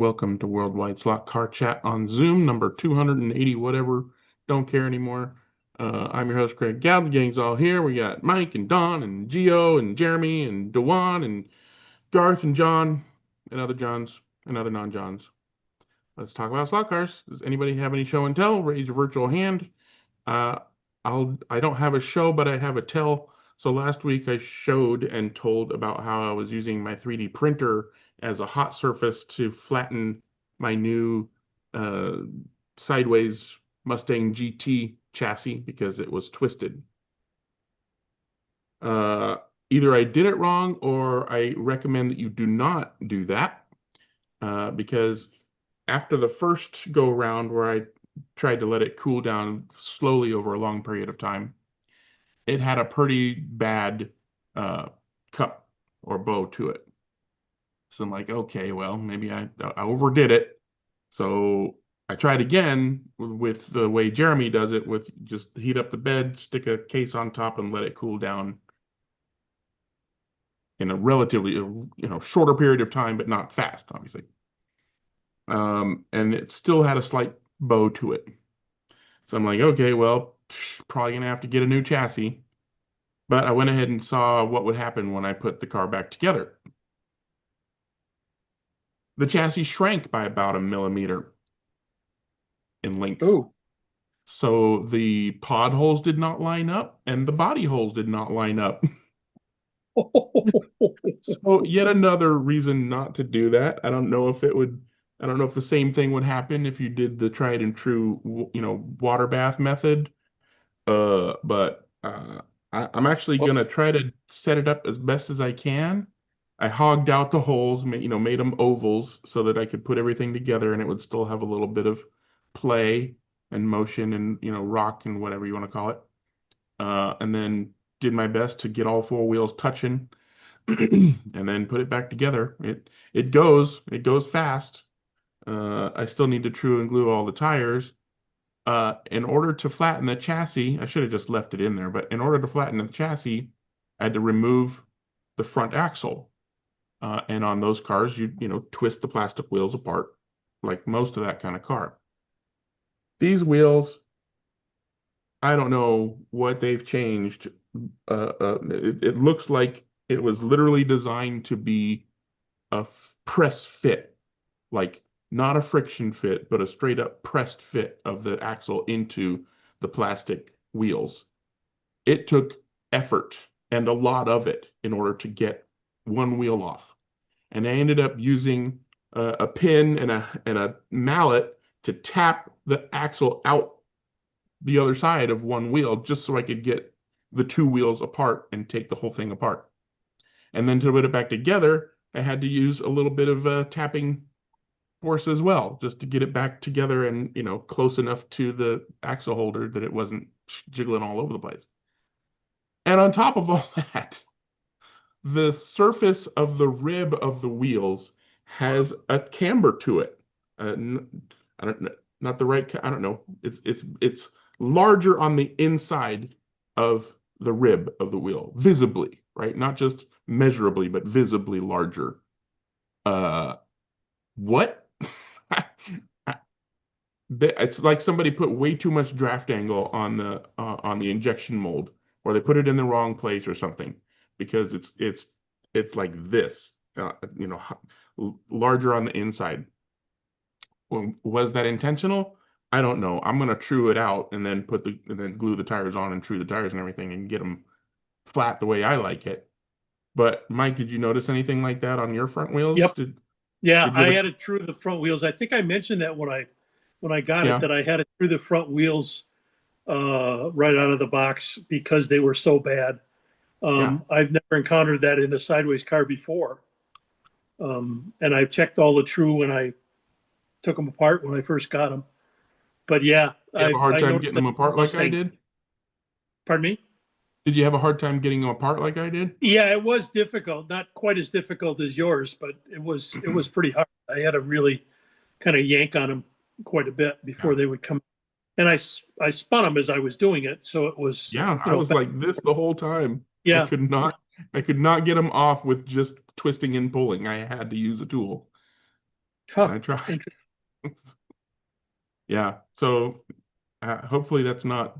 Welcome to Worldwide Slot Car Chat on Zoom, number 280, whatever. Don't care anymore. I'm your host, Craig Gab. The gang's all here. We got Mike and Don and Gio and Jeremy and Dewan and Garth and John and other Johns and other non-Johns. Let's talk about slot cars. Does anybody have any show and tell? Raise your virtual hand. Uh, I don't have a show, but I have a tell. So last week I showed and told about how I was using my 3D printer as a hot surface to flatten my new uh, sideways Mustang GT chassis because it was twisted. Uh, Either I did it wrong or I recommend that you do not do that because after the first go around where I tried to let it cool down slowly over a long period of time, it had a pretty bad uh, cup or bow to it. So I'm like, okay, well, maybe I overdid it. So I tried again with the way Jeremy does it, with just heat up the bed, stick a case on top, and let it cool down in a relatively shorter period of time, but not fast, obviously. And it still had a slight bow to it. So I'm like, okay, well, probably gonna have to get a new chassis. But I went ahead and saw what would happen when I put the car back together. The chassis shrank by about a millimeter in length. Oh, So the pod holes did not line up and the body holes did not line up. So yet another reason not to do that. I don't know if the same thing would happen if you did the tried and true, water bath method. But I'm actually well, gonna try to set it up as best as I can. I hogged out the holes, made them ovals so that I could put everything together and it would still have a little bit of play and motion and rock and whatever you want to call it. And then did my best to get all four wheels touching and then put it back together. It goes fast. I still need to true and glue all the tires. In order to flatten the chassis, I should have just left it in there, but in order to flatten the chassis, I had to remove the front axle. And on those cars, you twist the plastic wheels apart, like most of that kind of car. These wheels, I don't know what they've changed. It looks like it was literally designed to be a press fit, like not a friction fit, but a straight up pressed fit of the axle into the plastic wheels. It took effort and a lot of it in order to get one wheel off. And I ended up using a pin and a mallet to tap the axle out the other side of one wheel just so I could get the two wheels apart and take the whole thing apart. And then to put it back together, I had to use a little bit of tapping force as well, just to get it back together and close enough to the axle holder that it wasn't jiggling all over the place. And on top of all that, the surface of the rib of the wheels has a camber to it. I don't know, not the right. I don't know. It's larger on the inside of the rib of the wheel, visibly, right? Not just measurably, but visibly larger. What? It's like somebody put way too much draft angle on the injection mold, or they put it in the wrong place or something, because it's like this, larger on the inside. Well, was that intentional? I don't know. I'm gonna true it out and then glue the tires on and true the tires and everything and get them flat the way I like it. But Mike, did you notice anything like that on your front wheels? yep. Yeah, Did you I ever? had it through the front wheels. I think I mentioned that when I got it, Yeah, that I had it through the front wheels right out of the box because they were so bad. yeah. I've never encountered that in a sideways car before. And I checked all the true when I took them apart when I first got them. But yeah, You have a hard I time noticed getting that them apart like I Mustang. did? Pardon me? Did you have a hard time getting them apart like I did? Yeah, it was difficult. Not quite as difficult as yours, but it was pretty hard. I had to really kind of yank on them quite a bit Yeah. before they would come. And I spun them as I was doing it, so it was Yeah, I was like this the whole time. I yeah, could yeah. not I could not get them off with just twisting and pulling. I had to use a tool. Huh. I tried. Interesting. Yeah. So hopefully that's not,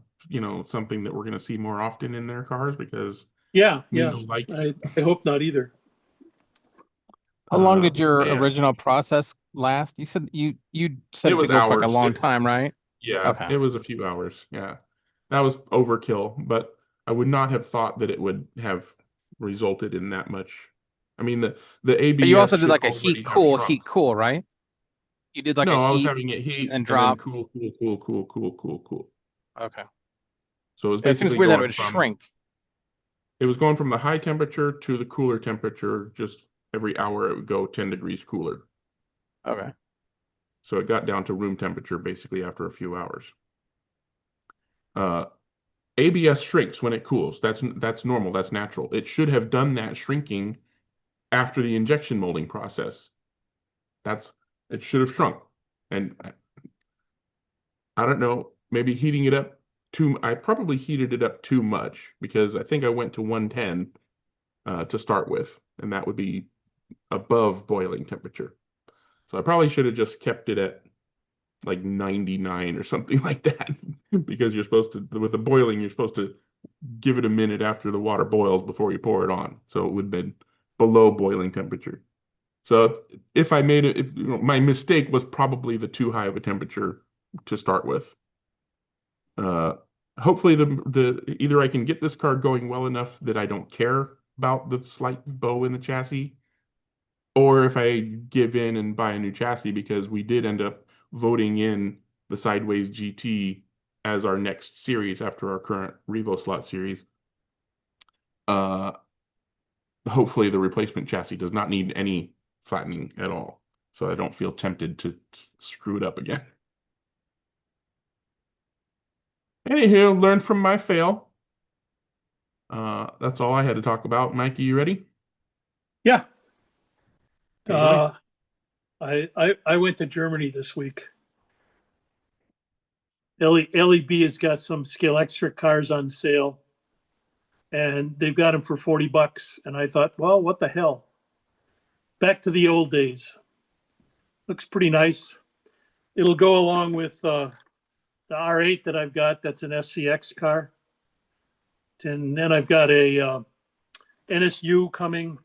something that we're going to see more often in their cars because Yeah, me yeah. no like. I hope not either. How long did your Yeah, original process last? You said it it to was go for like a hours. long time, right? Yeah, Okay. it was a few hours. Yeah. That was overkill, but I would not have thought that it would have resulted in that much. I mean, the But you ABS also did should like a already have shrunk. heat cool, right? You did like a No, I was heat having it and then heat and then drop. cool, cool, cool, cool, cool, cool, cool. Okay. So it was Yeah, it seems basically weird that it going would from shrink. it was going from the high temperature to the cooler temperature. Just every hour it would go 10 degrees cooler. Okay. So it got down to room temperature basically after a few hours. Uh, ABS shrinks when it cools. That's normal. That's natural. It should have done that shrinking after the injection molding process. That's it should have shrunk. And I don't know, maybe heating it up I probably heated it up too much because I think I went to 110 to start with, and that would be above boiling temperature. So I probably should have just kept it at like 99 or something like that because you're supposed to, with the boiling, you're supposed to give it a minute after the water boils before you pour it on. So it would have been below boiling temperature. So if I made it, if my mistake was probably the too high of a temperature to start with. Uh, Hopefully the either I can get this car going well enough that I don't care about the slight bow in the chassis, or if I give in and buy a new chassis because we did end up voting in the Sideways GT as our next series after our current Revo slot series. Uh, Hopefully the replacement chassis does not need any flattening at all, so I don't feel tempted to screw it up again. Anywho, learn from my fail. That's all I had to talk about. Mikey, you ready? Yeah. Take it away. I went to Germany this week. LEB has got some Scale Extra cars on sale, and they've got them for $40. And I thought, well, what the hell? Back to the old days. Looks pretty nice. It'll go along with the R8 that I've got. That's an SCX car. And then I've got a NSU coming,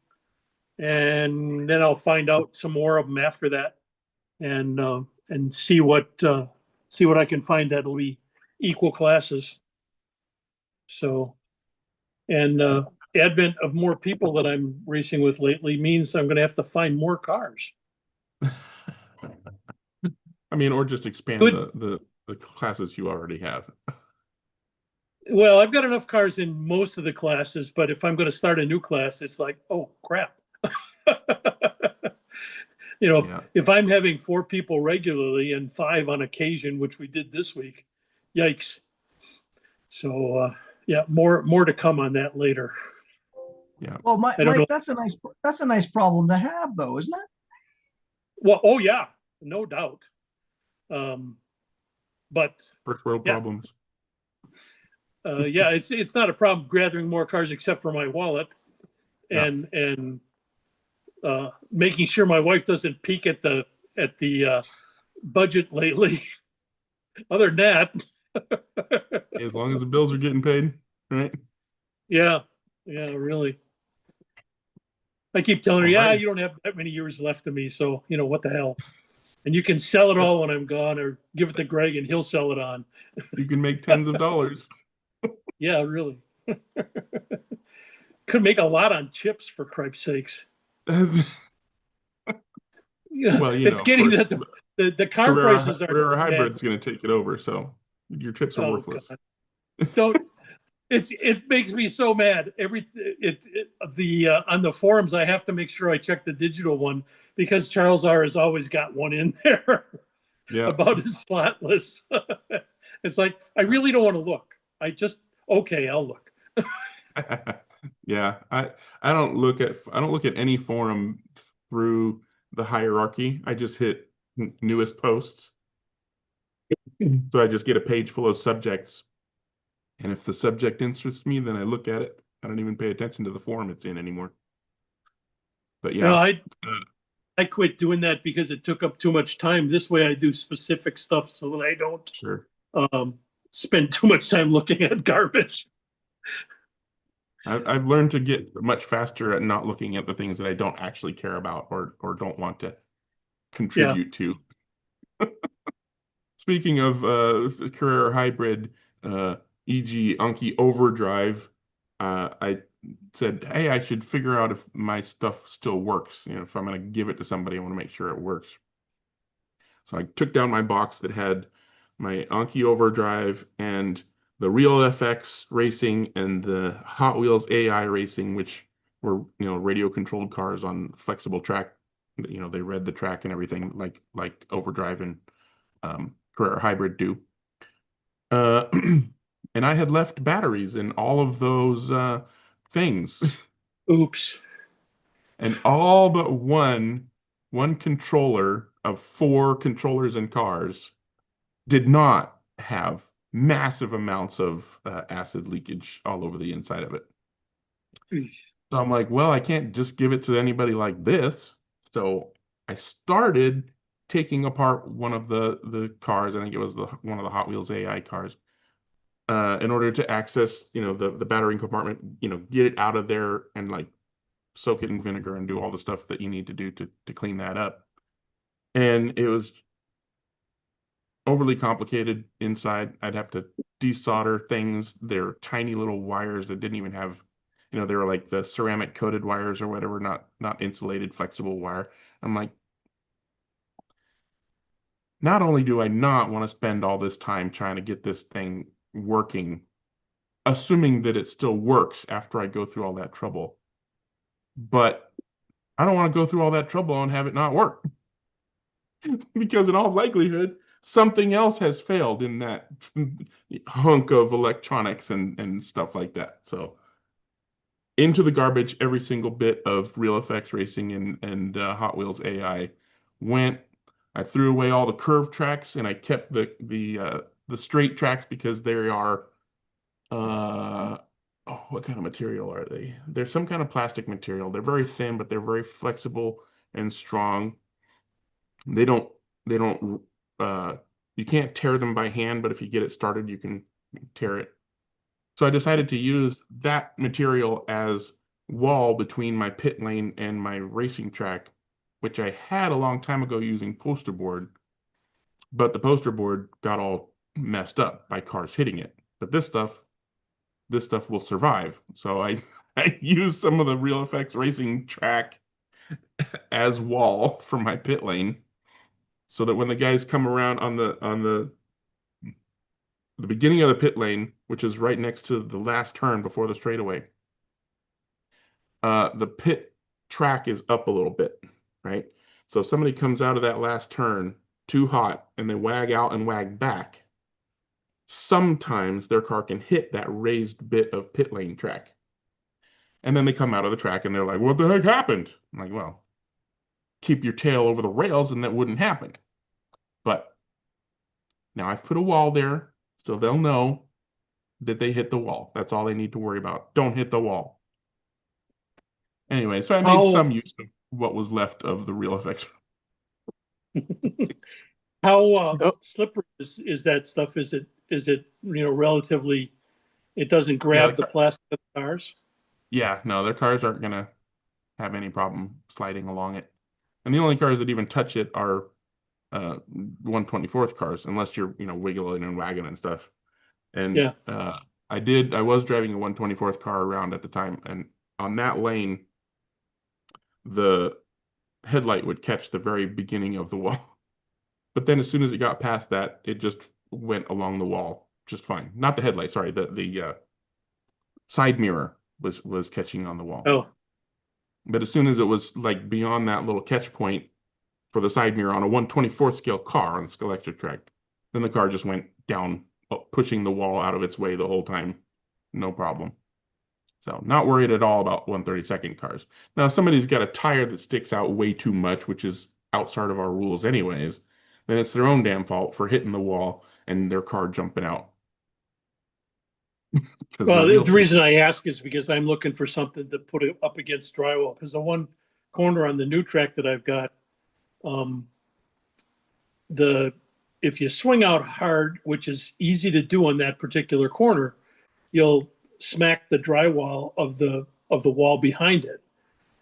and then I'll find out some more of them after that, and see what I can find that'll be equal classes. So, and advent of more people that I'm racing with lately means I'm going to have to find more cars. I mean, or just expand Good. the classes you already have. Well, I've got enough cars in most of the classes, but if I'm going to start a new class, it's like, oh crap. Yeah. if I'm having 4 people regularly and 5 on occasion, which we did this week, yikes. So yeah, more to come on that later. Yeah. Well, I don't know. Mike, that's a nice problem to have, though, isn't it? Well, oh yeah, no doubt. But First world yeah, problems. yeah, it's not a problem gathering more cars except for my wallet, Yeah. and making sure my wife doesn't peek at the budget lately. Other than that, As long as the bills are getting paid, right? yeah, really. I keep telling her, All yeah, right. you don't have that many years left of me, so what the hell. And you can sell it all when I'm gone, or give it to Greg and he'll sell it on. You can make tens of dollars. Yeah, really. Could make a lot on chips, for cripe's sakes. Yeah, Well, it's of getting course, that the car prices are Carrera bad. Hybrid's going to take it over, so your chips are Oh worthless. God, don't. It makes me so mad. The on the forums, I have to make sure I check the digital one because Charles R has always got one in there Yeah. about his slot list. It's like I really don't want to look. Okay, I'll look. Yeah. I don't look at any forum through the hierarchy. I just hit newest posts. So I just get a page full of subjects. And if the subject interests me, then I look at it. I don't even pay attention to the forum it's in anymore. But You know, yeah. I Uh, I quit doing that because it took up too much time. This way I do specific stuff so that I don't Sure. spend too much time looking at garbage. I've learned to get much faster at not looking at the things that I don't actually care about or don't want to contribute to. Speaking of Carrera Hybrid, e.g. Anki Overdrive, I said, hey, I should figure out if my stuff still works. You know, if I'm going to give it to somebody, I want to make sure it works. So I took down my box that had my Anki Overdrive and the Real FX Racing and the Hot Wheels AI Racing, which were, you know, radio controlled cars on flexible track. You know, they read the track and everything like Overdrive and Carrera Hybrid do. And I had left batteries in all of those things. Oops. And all but one controller of 4 controllers and cars did not have massive amounts of acid leakage all over the inside of it. So I'm like, well, I can't just give it to anybody like this. So I started taking apart one of the cars. I think it was one of the Hot Wheels AI cars, in order to access, you know, the battery compartment, you know, get it out of there and like soak it in vinegar and do all the stuff that you need to do to clean that up. And it was overly complicated inside. I'd have to desolder things. They're tiny little wires that didn't even have, you know, they were like the ceramic coated wires or whatever, not insulated, flexible wire. I'm like, not only do I not want to spend all this time trying to get this thing working, assuming that it still works after I go through all that trouble, but I don't want to go through all that trouble and have it not work. Because in all likelihood, something else has failed in that hunk of electronics and stuff like that. So into the garbage, every single bit of Real FX Racing and Hot Wheels AI went. I threw away all the curved tracks and I kept the straight tracks because they are what kind of material are they? They're some kind of plastic material. They're very thin, but they're very flexible and strong. They don't they don't you can't tear them by hand, but if you get it started, you can tear it. So I decided to use that material as wall between my pit lane and my racing track, which I had a long time ago using poster board, but the poster board got all messed up by cars hitting it. But this stuff will survive. So I I used some of the Real FX Racing track as wall for my pit lane, so that when the guys come around on the beginning of the pit lane, which is right next to the last turn before the straightaway, the pit track is up a little bit, right? So if somebody comes out of that last turn too hot and they wag out and wag back, sometimes their car can hit that raised bit of pit lane track. And then they come out of the track and they're like, what the heck happened? I'm like, well, keep your tail over the rails and that wouldn't happen. But now I've put a wall there so they'll know that they hit the wall. That's all they need to worry about. Don't hit the wall. Anyway, so I made some use of what was left of the Real FX. How slippery is that stuff? Is it you know, relatively, it doesn't grab the plastic of the cars? Yeah, no, their cars aren't gonna have any problem sliding along it. And the only cars that even touch it are 1/24th cars, unless you're, you know, wiggling and wagging and stuff. And Yeah. I was driving a 1/24th car around at the time, and on that lane, the headlight would catch the very beginning of the wall. But then as soon as it got past that, it just went along the wall just fine. Not the headlight, sorry, the side mirror was catching on the wall. Oh, But as soon as it was like beyond that little catch point for the side mirror on a 1/24th scale car on the electric track, then the car just went down, pushing the wall out of its way the whole time. No problem. So not worried at all about 1/32nd cars. Now, if somebody's got a tire that sticks out way too much, which is outside of our rules anyways, then it's their own damn fault for hitting the wall and their car jumping out. well, the reason I ask is because I'm looking for something to put it up against drywall, because the one corner on the new track that I've got, um, if you swing out hard, which is easy to do on that particular corner, you'll smack the drywall of the wall behind it.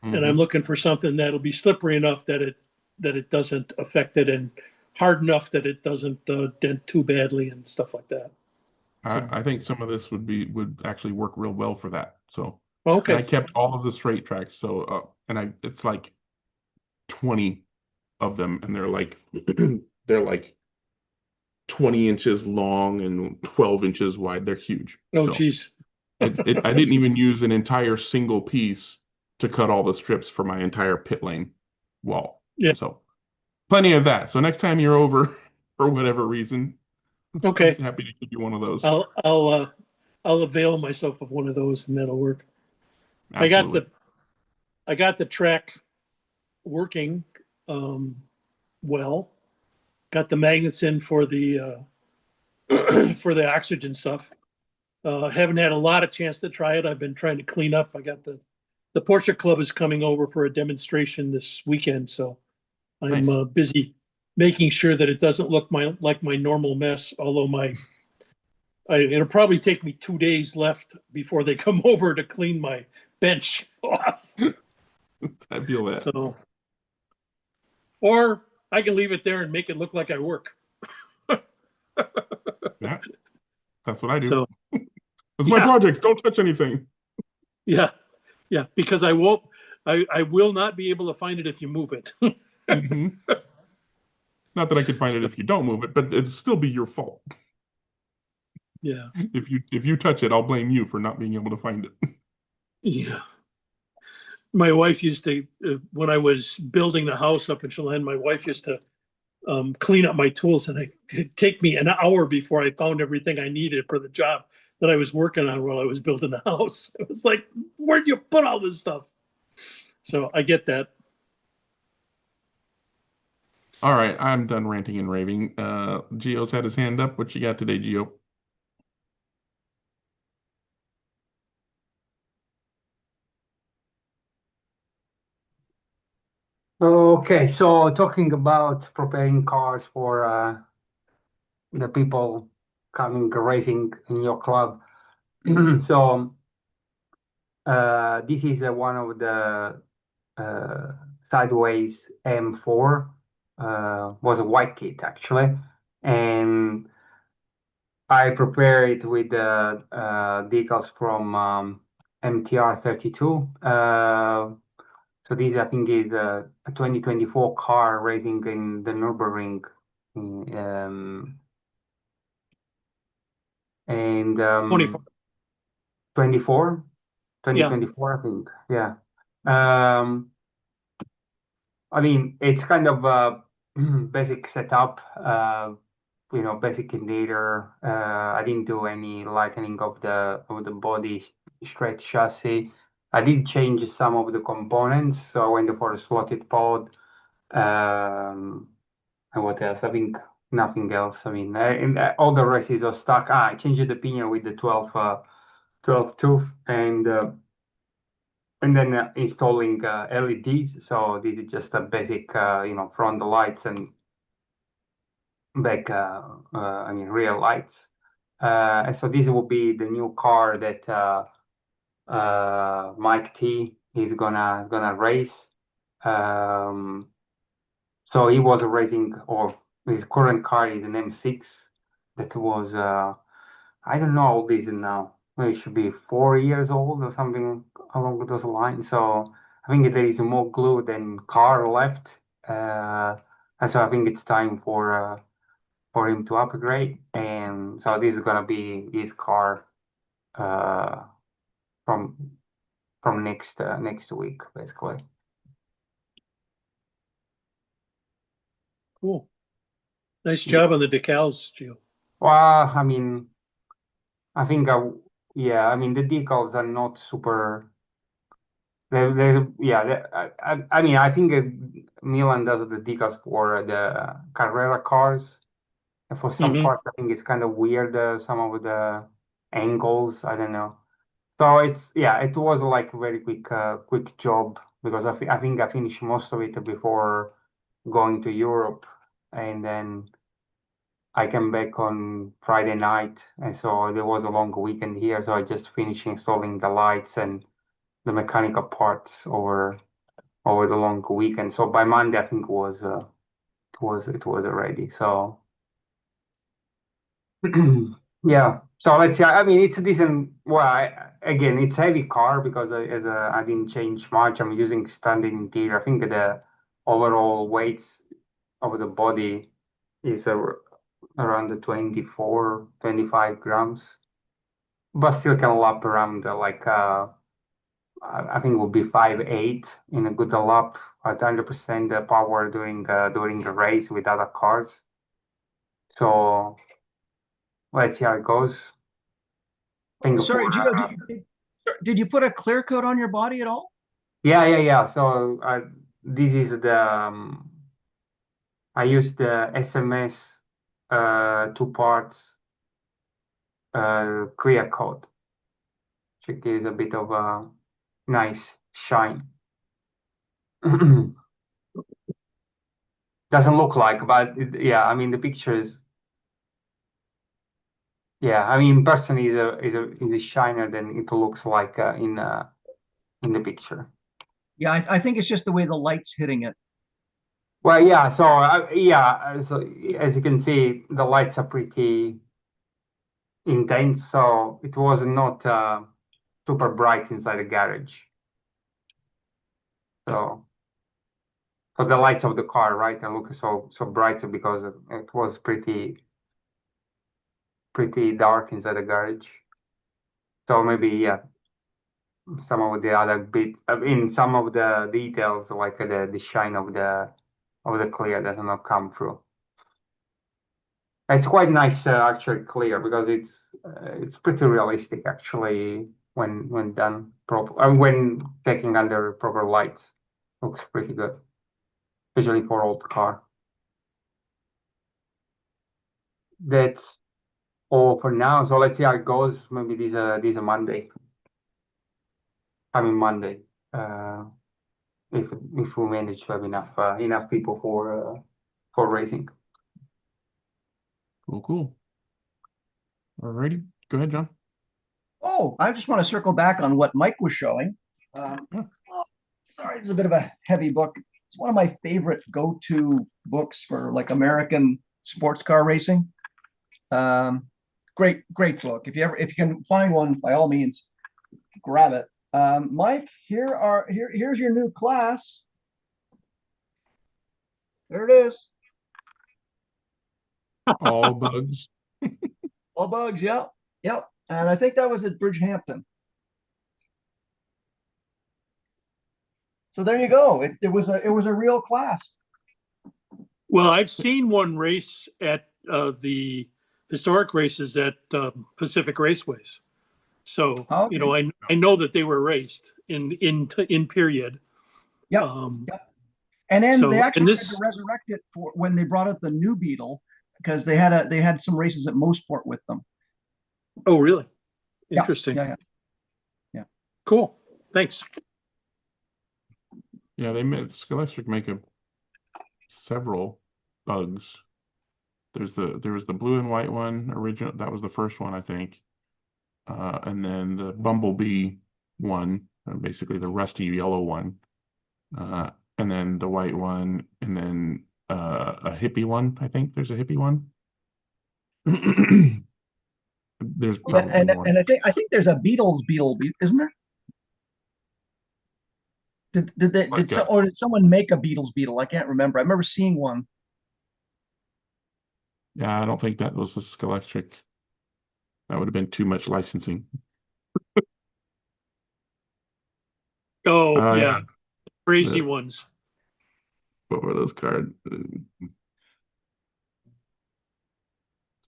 And I'm Mhm. looking for something that'll be slippery enough that it doesn't affect it, and hard enough that it doesn't dent too badly and stuff like that. So I think some of this would actually work real well for that. So, and I okay, kept all of the straight tracks. So, it's like 20 of them, and they're like they're like 20 inches long and 12 inches wide. They're huge. oh So geez, I didn't even use an entire single piece to cut all the strips for my entire pit lane wall. yeah, So plenty of that. So next time you're over for whatever reason, I'm okay. happy to give you one of those. I'll avail myself of one of those, and that'll work. I got Absolutely. the I got the track working um, well. Got the magnets in for the for the oxygen stuff. Haven't had a lot of chance to try it. I've been trying to clean up. I got the Porsche Club is coming over for a demonstration this weekend, so I'm Nice. busy making sure that it doesn't look like my normal mess. Although it'll probably take me 2 days left before they come over to clean my bench off. I feel that. So, or I can leave it there and make it look like I work. Yeah, that's what I do. So, It's my yeah, project. Don't touch anything. yeah, yeah, because I won't, I will not be able to find it if you move it. Hmm. Not that I could find it if you don't move it, but it'd still be your fault. Yeah, If you touch it, I'll blame you for not being able to find it. yeah. My wife used to, when I was building the house up in Chelan, my wife used to clean up my tools, and it'd take me an hour before I found everything I needed for the job that I was working on while I was building the house. It was like, where'd you put all this stuff? So I get that. All right, I'm done ranting and raving. Gio's had his hand up. What you got today, Gio? Okay, so talking about preparing cars for the people coming racing in your club. So this is one of the sideways M4, was a white kit actually, and I prepare it with the decals from MTR 32. So this, I think, is a 2024 car racing in the Nürburgring. Um, and 24. 24, Yeah. 2024, I think. Yeah. Um, I mean, it's kind of a basic setup, basic interior. I didn't do any lightening of the body, straight chassis. I did change some of the components, so I went for a slotted pod. Um, and what else? I think nothing else. I mean, all the rest is all stuck. I changed the pinion with the 12 tooth, and then installing LEDs. So this is just a basic, front lights and back, rear lights. And so this will be the new car that Mike T is gonna race. Um, so he was racing, or his current car is an M6 that was, I don't know how old is it now. Maybe it should be 4 years old or something along those lines. So I think there is more glue than car left. And so I think it's time for him to upgrade. And so this is gonna be his car uh, from next week, basically. Cool. Nice job on the decals, Gio. Well, I mean, I think yeah, I mean the decals are not super. Yeah, I mean, I think Milan does the decals for the Carrera cars. And for some Hmm. parts, I think it's kind of weird, some of the angles. I don't know. So it was like a very quick job because I think I finished most of it before going to Europe, and then I came back on Friday night, and so there was a long weekend here. So I just finished installing the lights and the mechanical parts over the long weekend. So by Monday, I think it was ready. So yeah. So let's see. I mean, it's a decent. Well, again, it's heavy car because I didn't change much. I'm using standard interior. I think the overall weights of the body is around the 24, 25 grams, but still can lap around I think it will be 5.8 in a good lap at 100% power during the race with other cars. So let's see how it goes. Sorry, Singapore, did you put a clear coat on your body at all? yeah. So this is I used the SMS 2 parts clear coat, which gives a bit of a nice shine. Doesn't look like, but yeah, I mean the pictures. Yeah, I mean person is a shiner than it looks like in the picture. Yeah, I think it's just the way the light's hitting it. Well, yeah. So so as you can see, the lights are pretty intense. So it was not super bright inside the garage. So for the lights of the car, right, and look so bright because it was pretty dark inside the garage. So maybe yeah, some of the other bits, I mean, some of the details like the shine of the clear does not come through. It's quite nice actually clear because it's pretty realistic actually when done proper when taking under proper lights. Looks pretty good, especially for old car. That's all for now. So let's see how it goes. Maybe this a Monday. I mean Monday. If we manage to have enough people for racing. Cool. Alrighty, go ahead, John. Oh, I just want to circle back on what Mike was showing. Yeah. Sorry, this is a bit of a heavy book. It's one of my favorite go-to books for like American sports car racing. Great book. If you can find one, by all means, grab it. Mike, here's your new class. There it is. All bugs. All bugs. Yep. And I think that was at Bridgehampton. So there you go. It was a real class. Well, I've seen one race at the historic races at Pacific Raceways. So, Okay. I know that they were raced in period. Yep. Um, Yep. And then So- they actually and tried this- to resurrect it for when they brought out the new Beetle because they had some races at Mosport with them. Oh, really? Yeah, Interesting. Yeah. Cool. Thanks. Yeah, Scholastic make several bugs. There was the blue and white one original. That was the first one, I think. And then the Bumblebee one, basically the rusty yellow one. And then the white one, and then a hippie one. I think there's a hippie one. There's probably more. And I think there's a Beetle, isn't there? Or did someone make a Beetle? I can't remember. I remember seeing one. Yeah, I don't think that was a Scholastic. That would have been too much licensing. Oh, Yeah. yeah. Crazy The- ones. What were those cards?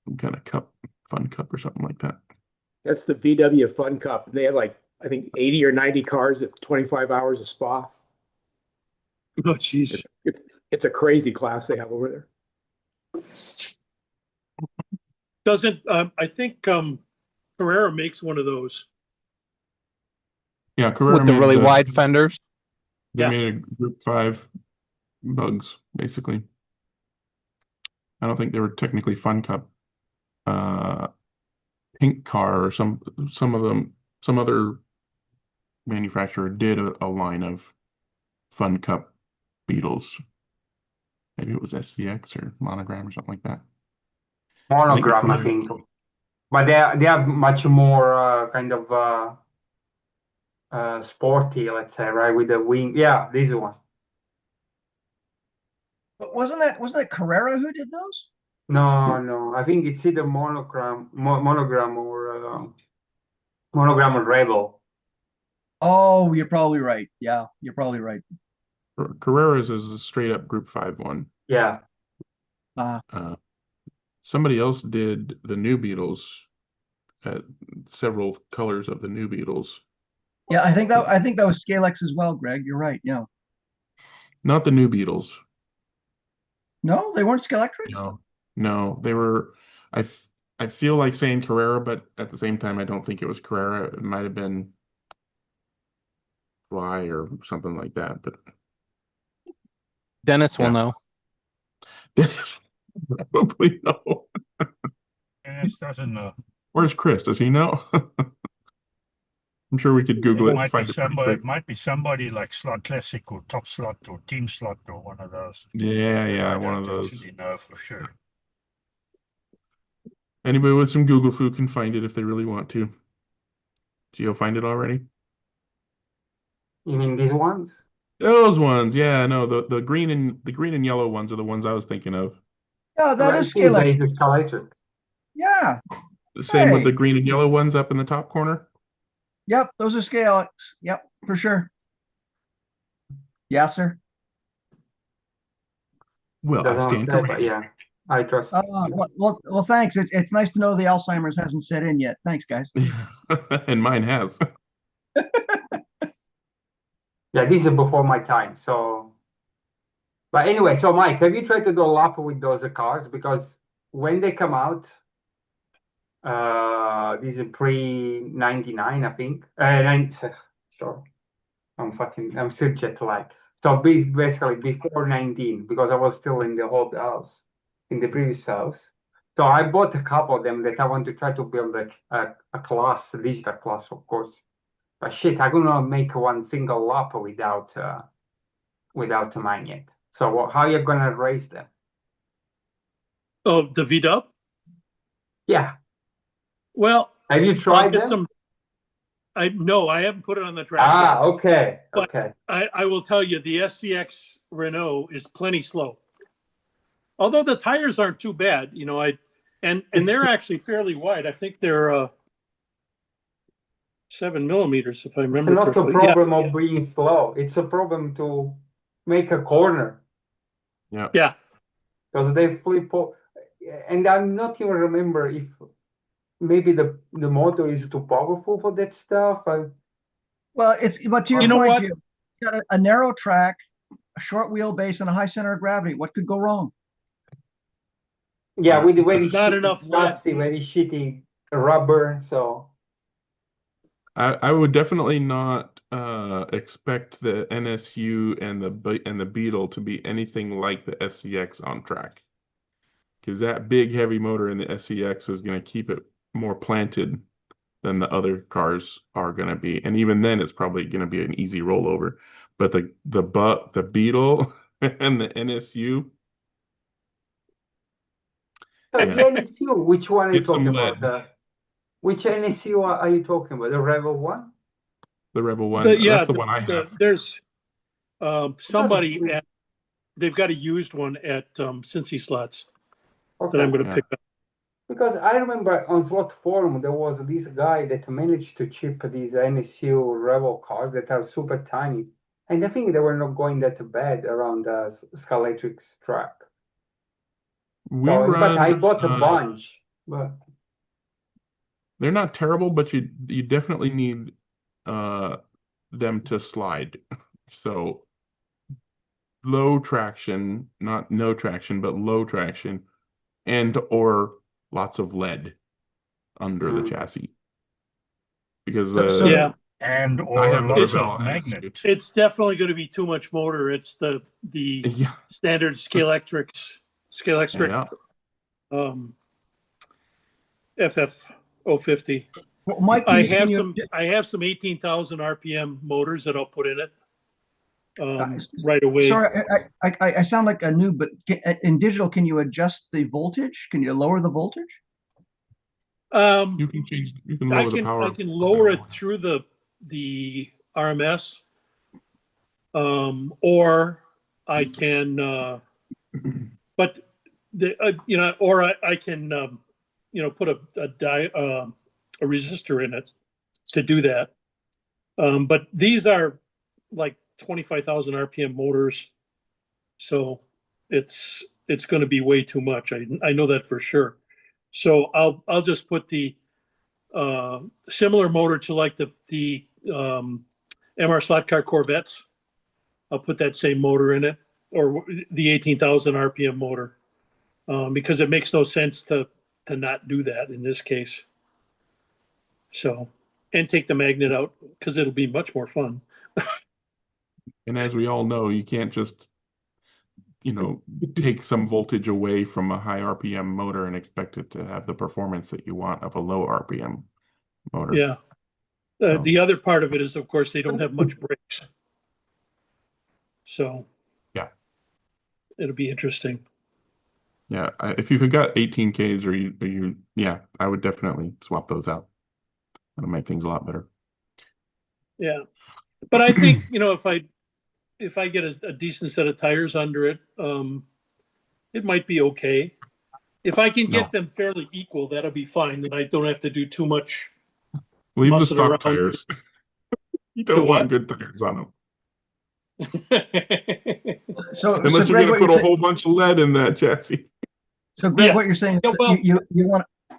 Some kind of fun cup or something like that. That's the VW Fun Cup. They had like, I think 80 or 90 cars at 25 hours of Spa. Oh, geez. It's a crazy class they have over there. Doesn't, I think Carrera makes one of those. Yeah, Carrera With the made really wide fenders. They Yeah. made a Group 5 bugs, basically. I don't think they were technically Fun Cup. Pink Car or some of them, some other manufacturer did a line of Fun Cup Beetles. Maybe it was SCX or Monogram or something like that. I think Monogram, I think. But they are much more kind of sporty, let's say, right? With the wing. Yeah, this one. But wasn't that Carrera who did those? No, I think it's either monogram or Rebel. Oh, you're probably right. Yeah, you're probably right. Carrera's is a straight up Group 5 one. Yeah. Somebody else did the new Beetles, several colors of the new Beetles. Yeah, I think that was Scalex as well, Greg. You're right. Yeah. Not the new Beetles. No, they weren't Scalextrics? No, they were. I feel like saying Carrera, but at the same time, I don't think it was Carrera. It might have been Fly or something like that. But Dennis will Yeah. know. probably no. Dennis doesn't know. Where's Chris? Does he know? I'm sure we could Google it and Might be find it pretty somebody. quick. It might be somebody like Slot Classic or Top Slot or Team Slot or one of those. Yeah, I one of don't those. actually know for sure. Anybody with some Google foo can find it if they really want to. Geo, find it already? You mean these ones? Those ones, yeah, no, the green and yellow ones are the ones I was thinking of. Yeah, that Right, is it seems like Scalex. it's Scalextric. Yeah. The same with Hey. the green and yellow ones up in the top corner. Yep, those are Scalex. Yep, for sure. Yes, sir. Well, I Doesn't stand say, but corrected. yeah, I trust. Well, thanks. It's nice to know the Alzheimer's hasn't set in yet. Thanks, guys. And mine has. Yeah, this is before my time. So, but anyway, so Mike, have you tried to do a lap with those cars? Because when they come out, these are pre-99, I think. Sure, I'm still jet lagged. So basically before 19, because I was still in the old house, in the previous house. So I bought a couple of them that I want to try to build a class, a digital class, of course. But shit, I'm gonna make one single lap without mine yet. So how are you gonna raise them? Oh, the V-Dub? Yeah, Well, have you I'll tried get them? some. No, I haven't put it on the track Ah, yet. okay, But- okay. I will tell you, the SCX Renault is plenty slow. Although the tires aren't too bad, and they're actually fairly wide. I think they're 7 millimeters, if I It's remember not a correctly. problem of being slow. It's a problem to make a corner Yeah. because they flip. And I'm not even remember if maybe the motor is too powerful for that stuff. Well, but to your You know point, what? Jim, you got a narrow track, a short wheelbase, and a high center of gravity. What could go wrong? Yeah, with the very Not shitty enough lead. chassis, very shitty rubber. So I would definitely not expect the NSU and the Beetle to be anything like the SCX on track. Because that big heavy motor in the SCX is going to keep it more planted than the other cars are going to be. And even then, it's probably going to be an easy rollover. But the Beetle and the NSU, the Yeah. NSU, which one are you Get some talking about? lead. Which NSU are you talking about? The Rebel one? the Rebel one, Yeah, that's the one I have. there's somebody they've got a used one at Cincy Slots that Okay. I'm going to Yeah. pick up. Because I remember on Slot Forum there was this guy that managed to chip these NSU Rebel cars that are super tiny, and I think they were not going that bad around the Scalextric's track. We So, in fact, I run. bought a bunch, but They're not terrible, but you definitely need them to slide. So low traction, not no traction, but low traction, and or lots of lead under the chassis. Because So Yeah. and I or have lots Motorville of as magnet. shoot. It's definitely going to be too much motor. It's the Yeah, standard Scalextric yeah. FF 050. Well, Mike, I can have you, some 18,000 RPM motors that I'll put in it uh, right away. sorry, I sound like a noob, but in digital, can you adjust the voltage? Can you lower the voltage? You can change. You can I lower the can power. lower it through the RMS, or I can, but or I can, put a resistor in it to do that. But these are like 25,000 RPM motors, so it's going to be way too much. I know that for sure. So I'll just put the similar motor to like the MR slot car Corvettes. I'll put that same motor in it, or the 18,000 RPM motor, because it makes no sense to not do that in this case. So, and take the magnet out because it'll be much more fun. And as we all know, you can't just, take some voltage away from a high RPM motor and expect it to have the performance that you want of a low RPM motor. Yeah. So, The other part of it is, of course, they don't have much brakes. So, yeah. It'll be interesting. Yeah. If you've got 18Ks yeah, I would definitely swap those out. That'll make things a lot better. Yeah. But I think, if I get a decent set of tires under it, it might be okay. If I can get No. them fairly equal, that'll be fine. Then I don't have to do too much Leave the mussing stock around. tires. You The don't want what? good tires on them. So Unless you're Greg, going to what put you're a whole bunch of lead in that chassis. so Greg, Yeah. what you're saying is Yeah, that well-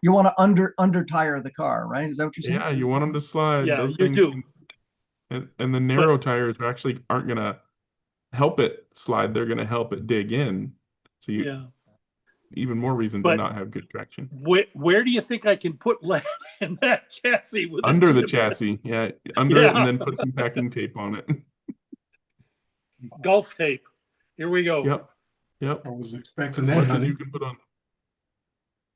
you want to under tire the car, right? Is that what you're saying? Yeah, you want them to slide. Yeah, Those you things do. and the narrow tires actually aren't going to help it slide. They're going to help it dig in. So Yeah. even more reason to But- not have good traction. Where do you think I can put lead in that chassis? With Under the chip? chassis. Yeah, under it Yeah. and then put some packing tape on it. Golf tape. Here we go. Yep. Yep. I was expecting As that, much as honey. you can put on.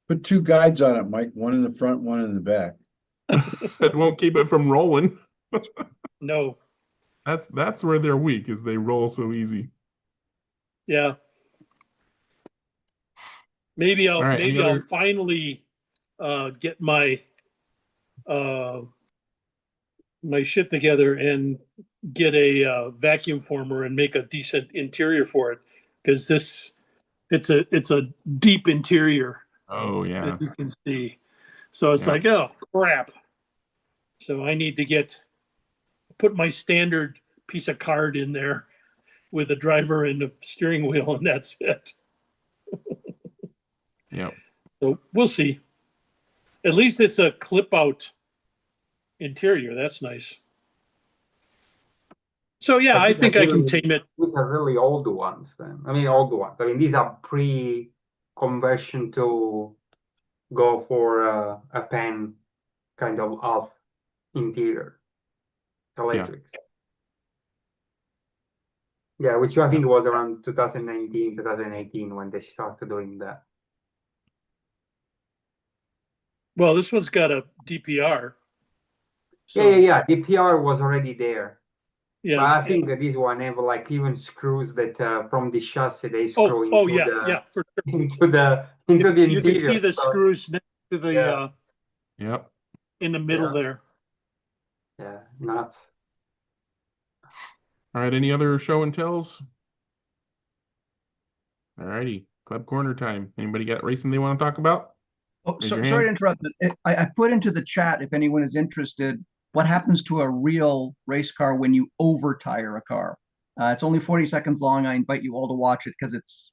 Put two guides on it, Mike, one in the front, one in the back. It won't keep it from rolling. No. That's where they're weak, is they roll so easy. Yeah. Maybe All right, any I'll other- finally get my my shit together and get a vacuum former and make a decent interior for it, because it's a deep interior, Oh yeah. as you can see. So it's Yeah. like, oh crap. So I need to put my standard piece of card in there with a driver and a steering wheel, and that's it. Yep. So we'll see. At least it's a clip out interior. That's nice. So yeah, I think I can tame it. These are really old ones then. I mean, old ones. I mean, these are pre-conversion to go for a pen kind of off interior electric. Yeah, which I think was around 2019, 2018 when they started doing that. Well, this one's got a DPR. So Yeah. DPR was already there. But yeah. I think that this one have like even screws that from the chassis they Oh, screw into yeah, the yeah, for sure. into the You interior. can see the So, screws next to the Yeah. Yep. in the middle Yeah. there. yeah, nuts. All right, any other show and tells? All righty, club corner time. Anybody got racing they want to talk about? Oh, Raise your sorry to hand. interrupt. I put into the chat, if anyone is interested, what happens to a real race car when you over tire a car? It's only 40 seconds long. I invite you all to watch it because it's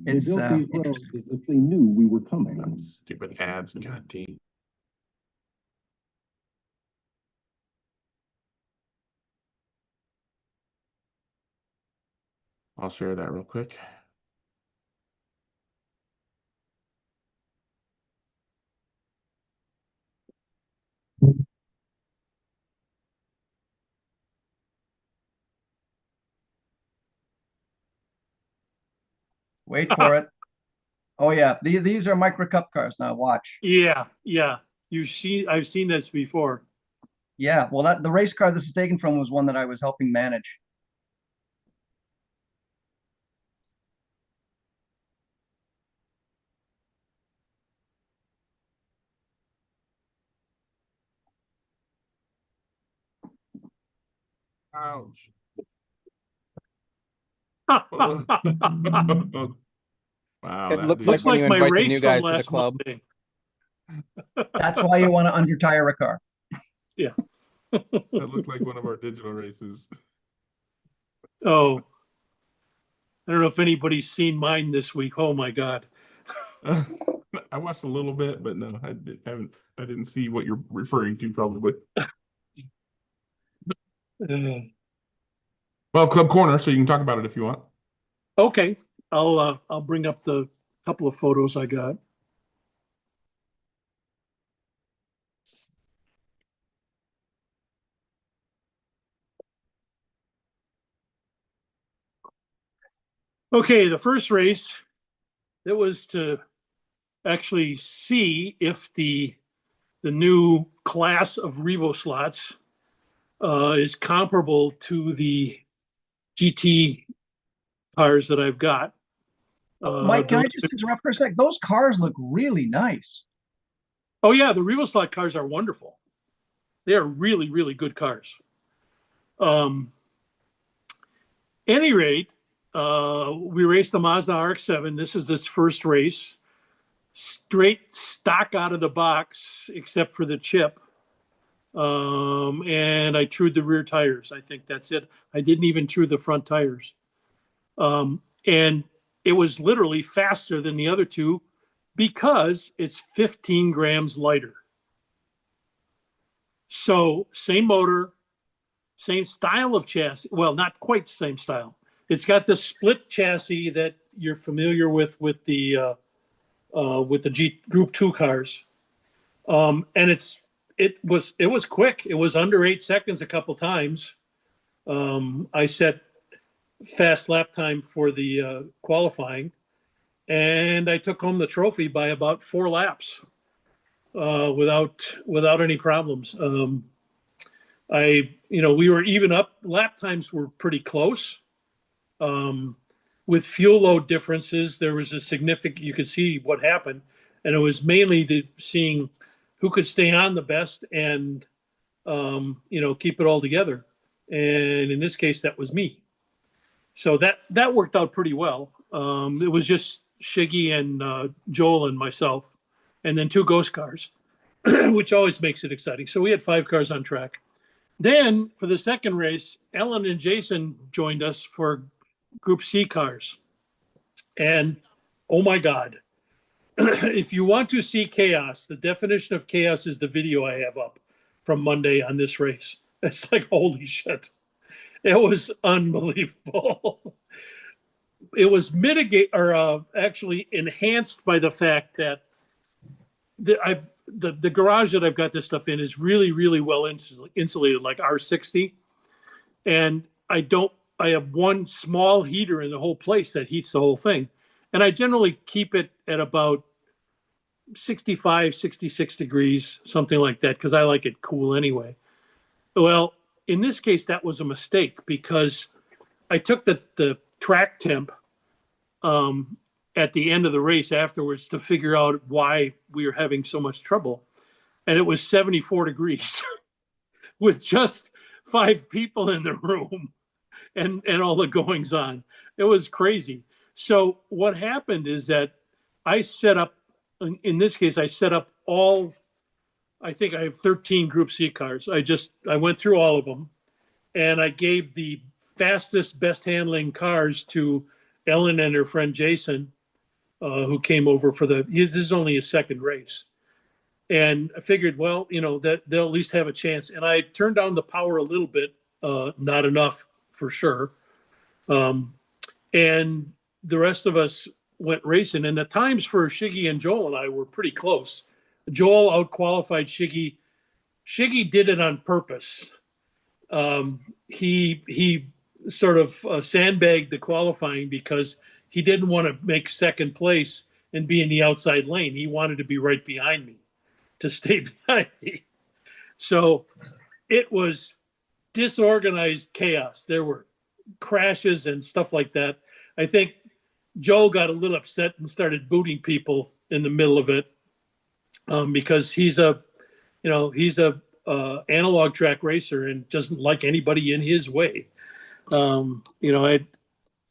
They built these roads interesting. as if they knew we were coming. Stupid ads. God damn. I'll share that real quick. Wait for it. Oh yeah, these are micro cup cars. Now watch. Yeah, I've seen this before. Yeah, well, the race car this is taken from was one that I was helping manage. Ouch. Looks Wow, It that looks like is when you like my invite the race new from guys to the last club. Monday. That's why you want to undertire a car. Yeah. that looked like one of our digital races. Oh, I don't know if anybody's seen mine this week. Oh my God. I watched a little bit, but no, I didn't see what you're referring to probably. Well, Club Corner, so you can talk about it if you want. Okay, I'll bring up the couple of photos I got. Okay, the first race, it was to actually see if the new class of Revo slots is comparable to the GT cars that I've got. Mike, can I just interrupt for a sec? Those cars look really nice. Oh yeah, the Revo slot cars are wonderful. They are really, really good cars. Any rate, we raced the Mazda RX-7. This is its first race. Straight stock out of the box, except for the chip. And I trued the rear tires. I think that's it. I didn't even true the front tires. And it was literally faster than the other two because it's 15 grams lighter. So same motor, same style of chassis. Well, not quite the same style. It's got the split chassis that you're familiar with the G Group 2 cars. And it was quick. It was under 8 seconds a couple times. I set fast lap time for the qualifying, and I took home the trophy by about 4 laps without any problems. We were even up. Lap times were pretty close. With fuel load differences, there was a significant. You could see what happened, and it was mainly to seeing who could stay on the best and keep it all together. And in this case, that was me. So that worked out pretty well. It was just Shiggy and Joel and myself, and then 2 ghost cars, which always makes it exciting. So we had 5 cars on track. Then for the second race, Ellen and Jason joined us for Group C cars. And oh my God, if you want to see chaos, the definition of chaos is the video I have up from Monday on this race. It's like, holy shit. It was unbelievable. It was actually enhanced by the fact that the garage that I've got this stuff in is really, really well insulated, like R60. And I have one small heater in the whole place that heats the whole thing. And I generally keep it at about 65, 66 degrees, something like that, because I like it cool anyway. Well, in this case, that was a mistake because I took the track temp at the end of the race afterwards to figure out why we were having so much trouble. And it was 74 degrees with just 5 people in the room and all the goings on. It was crazy. So what happened is that I set up, in this case, I set up I think I have 13 Group C cars. I went through all of them and I gave the fastest, best handling cars to Ellen and her friend Jason, who came over this is only his second race. And I figured, well, that they'll at least have a chance. And I turned down the power a little bit, not enough for sure. And the rest of us went racing. And the times for Shiggy and Joel and I were pretty close. Joel outqualified Shiggy. Shiggy did it on purpose. He sort of sandbagged the qualifying because he didn't want to make second place and be in the outside lane. He wanted to be right behind me, to stay behind me. So it was disorganized chaos. There were crashes and stuff like that. I think Joel got a little upset and started booting people in the middle of it, because he's a analog track racer and doesn't like anybody in his way.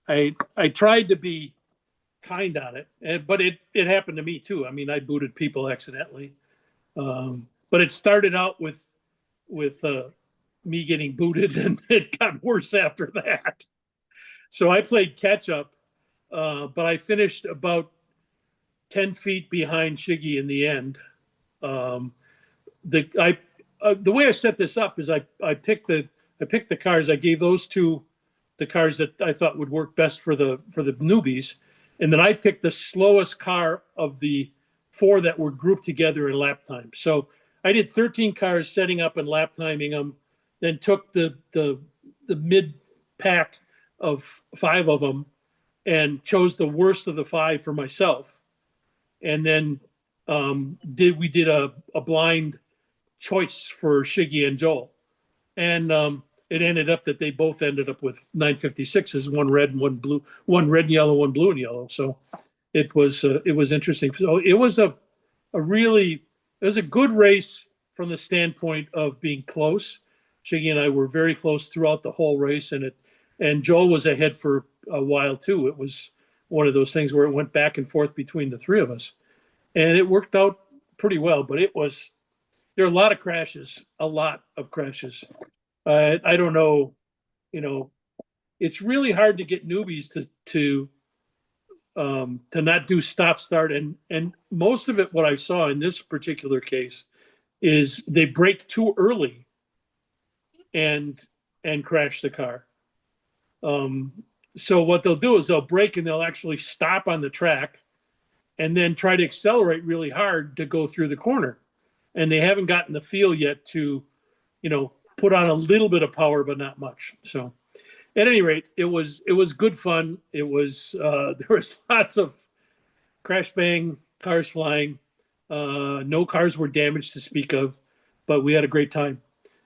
I tried to be kind on it, but it happened to me too. I mean, I booted people accidentally, but it started out with me getting booted, and it got worse after that. So I played catch up, but I finished about 10 feet behind Shiggy in the end. The way I set this up is I picked the cars. I gave those two the cars that I thought would work best for the newbies, and then I picked the slowest car of the 4 that were grouped together in lap time. So I did 13 cars, setting up and lap timing them, then took the mid pack of 5 of them and chose the worst of the 5 for myself, and then we did a blind choice for Shiggy and Joel, and it ended up that they both ended up with 956s, one red and one blue, one red and yellow, one blue and yellow. So it was interesting. So it was a good race from the standpoint of being close. Shiggy and I were very close throughout the whole race, and Joel was ahead for a while too. It was one of those things where it went back and forth between the 3 of us, and it worked out pretty well. But there are a lot of crashes. I don't know, it's really hard to get newbies to not do stop start, and most of it, what I saw in this particular case, is they brake too early and crash the car. So what they'll do is they'll brake and they'll actually stop on the track and then try to accelerate really hard to go through the corner. And they haven't gotten the feel yet to, put on a little bit of power, but not much. So at any rate, it was good fun. It was, there was lots of crash bang, cars flying. No cars were damaged to speak of, but we had a great time.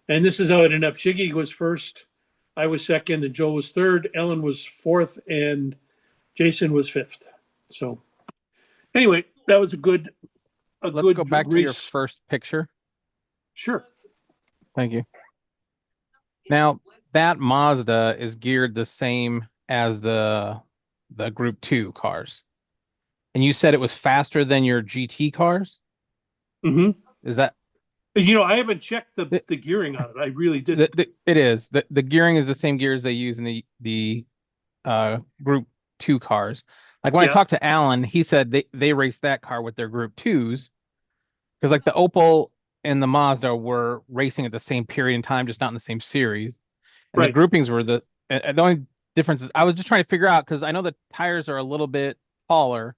And this is how it ended up. Shiggy was first, I was second, and Joe was third. Ellen was fourth, and Jason was fifth. So anyway, that was a good Let's go back to your race. first picture. Sure. Thank you. Now, that Mazda is geared the same as the Group 2 cars. And you said it was faster than your GT cars? Mm-hmm. Is that? I haven't checked the gearing on it. I really didn't. It is. The gearing is the same gears they use in the Group 2 cars. Like when I talked to Alan, he said they raced that car with their Group 2s. Because like the Opel and the Mazda were racing at the same period in time, just not in the same series. And the groupings were the only difference is I was just trying to figure out, because I know the tires are a little bit taller,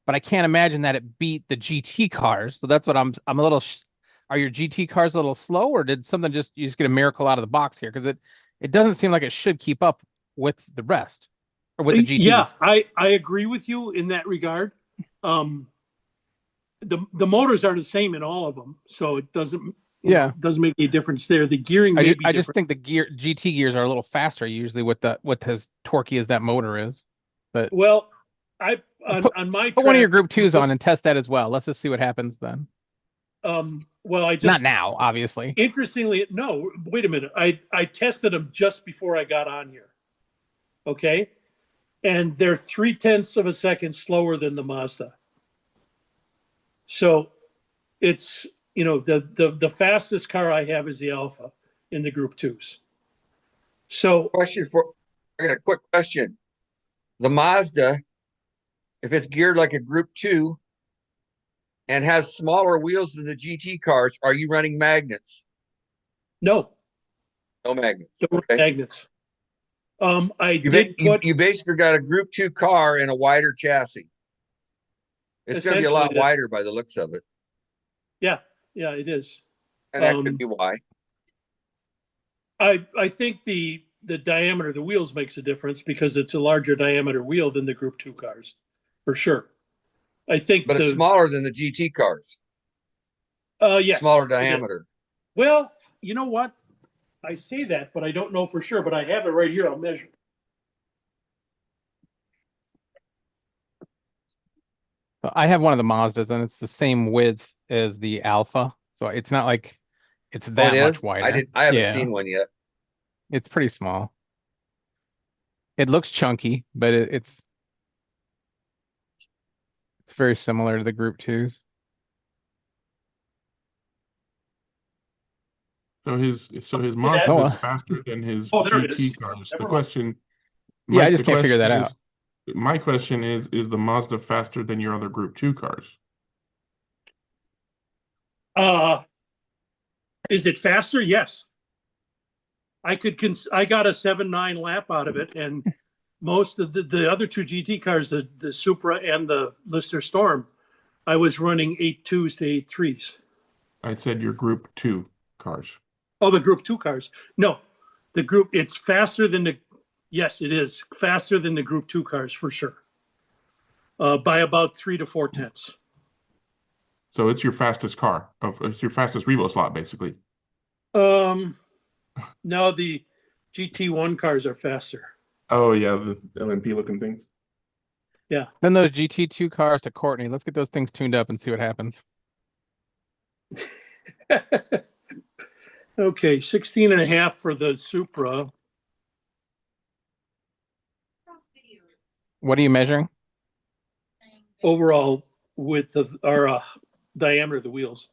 but I can't imagine that it beat the GT cars. So that's what I'm a little. Are your GT cars a little slow, or did something you just get a miracle out of the box here? Because it doesn't seem like it should keep up with the rest or with the GTs. Yeah, I agree with you in that regard. The motors are the same in all of them, so it doesn't make any difference there. The gearing may be different. I just think the GT gears are a little faster usually with as torquey as that motor is. But well, on my put one of your Group 2s on and test that as well. Let's just see what happens then. Well, I just not now, obviously. Interestingly, no. Wait a minute. I tested them just before I got on here. Okay, and they're 0.3 of a second slower than the Mazda. So it's, the fastest car I have is the Alpha in the Group 2s. So I got a quick question. The Mazda, if it's geared like a Group 2 and has smaller wheels than the GT cars, are you running magnets? No. No magnets. Don't run magnets. You basically got a Group 2 car in a wider chassis. It's going to be a lot wider by the looks of it. Yeah, it is. And that could be why. I think the the diameter of the wheels makes a difference because it's a larger diameter wheel than the Group 2 cars, for sure. I think But it's smaller than the GT cars. Yes. Smaller diameter. Well, you know what? I say that, but I don't know for sure, but I have it right here. I'll measure. So I have one of the Mazdas, and it's the same width as the Alpha. So it's not like it's Oh, it that much is? wider. I haven't Yeah, seen one yet. it's pretty small. It looks chunky, but it's very similar to the Group 2s. So his Mazda Oh, is faster than his Oh, there it GT is. cars. Never The mind. question, yeah, I Mike, just the can't figure question that is, out. my question is the Mazda faster than your other Group 2 cars? Is it faster? Yes. I got a 7.9 lap out of it, and most of the other two GT cars, the Supra and the Lister Storm, I was running 8.2s to 8.3s. I said your Group 2 cars. Oh, the Group 2 cars. No, it's faster than yes, it is faster than the Group 2 cars for sure. By about 3 to 4 tenths. So it's your fastest car. It's your fastest Revo slot, basically. No, the GT1 cars are faster. Oh yeah, the LMP looking things. Yeah. Send those GT2 cars to Courtney. Let's get those things tuned up and see what happens. Okay, 16 and a half for the Supra. What are you measuring? Overall width of our diameter of the wheels.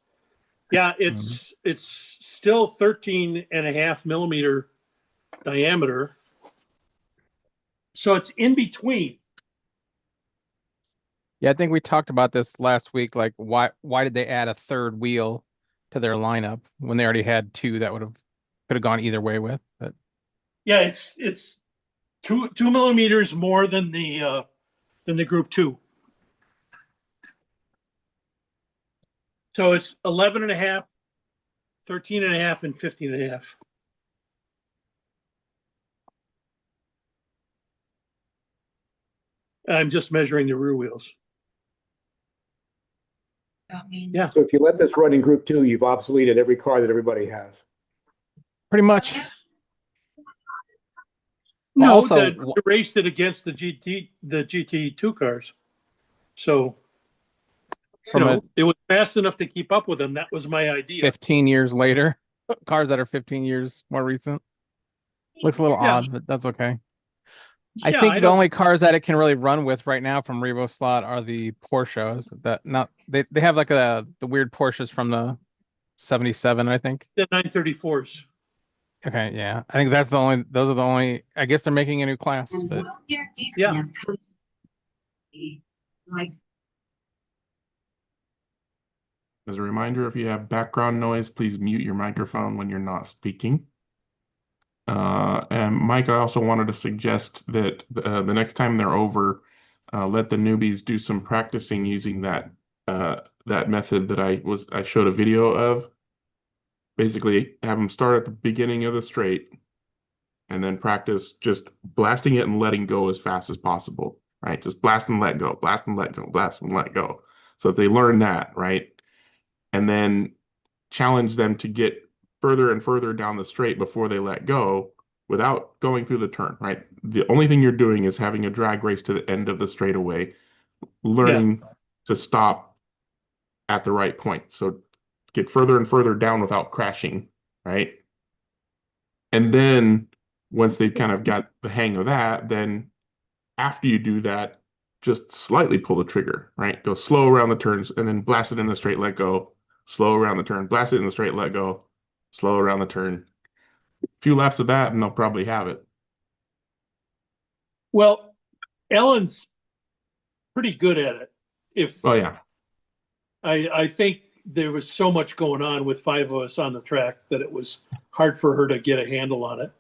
Yeah, it's still 13 and a half millimeter diameter. So it's in between. Yeah, I think we talked about this last week. Like, why did they add a third wheel to their lineup when they already had two that could have gone either way with? But Yeah, it's 2 millimeters more than the Group 2. So it's 11 and a half, 13 and a half, and 15 and a half. I'm just measuring the rear wheels. Yeah. So if you let this run in Group 2, you've obsoleted every car that everybody has. pretty much. No, Also, they raced it against the GT2 cars. So, it was fast enough to keep up with them. That was my idea. 15 years later, cars that are 15 years more recent. Looks a little odd, but that's okay. I think the only cars that it can really run with right now from Revo slot are the Porsches. They have like the weird Porsches from the 77, I think. The 934s. Okay, yeah. I think those are the only, I guess they're making a new class, but yeah. As a reminder, if you have background noise, please mute your microphone when you're not speaking. And Mike, I also wanted to suggest that the next time they're over, let the newbies do some practicing using that method that I showed a video of. Basically, have them start at the beginning of the straight, and then practice just blasting it and letting go as fast as possible. Right, just blast and let go, blast and let go, blast and let go, so that they learn that, right, and then challenge them to get further and further down the straight before they let go without going through the turn, right? The only thing you're doing is having a drag race to the end of the straightaway, learning to stop at the right point. So get further and further down without crashing, right? And then once they've kind of got the hang of that, then after you do that, just slightly pull the trigger, right? Go slow around the turns and then blast it in the straight, let go. Slow around the turn, blast it in the straight, let go. Slow around the turn. A few laps of that, and they'll probably have it. Well, Ellen's pretty good at it. Oh yeah. I think there was so much going on with 5 of us on the track that it was hard for her to get a handle on it.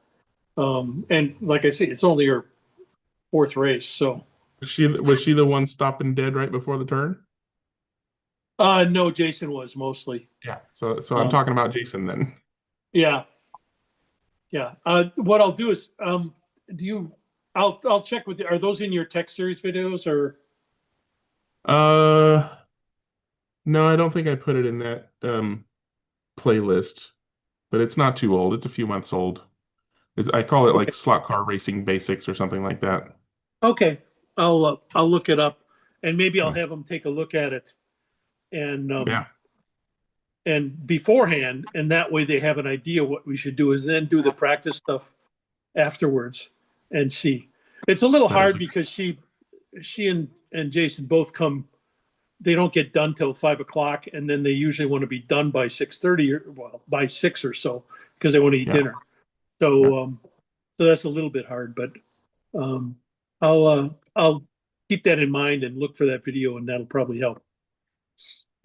And like I say, it's only her 4th race, so. Was she the one stopping dead right before the turn? No, Jason was mostly. Yeah. So I'm talking about Jason then. Yeah. Yeah. What I'll do is, I'll check with you. Are those in your tech series videos or? No, I don't think I put it in that playlist, but it's not too old. It's a few months old. I call it Okay. like slot car racing basics or something like that. Okay. I'll look it up and maybe I'll have them take a look at it and, Yeah. and beforehand, and that way they have an idea what we should do is then do the practice stuff afterwards and see. It's a little hard because she and Jason both come, they don't get done till 5 o'clock, and then they usually want to be done by 6:30 or well by 6 or so because they want to eat dinner. So so that's a little bit hard, but I'll keep that in mind and look for that video, and that'll probably help.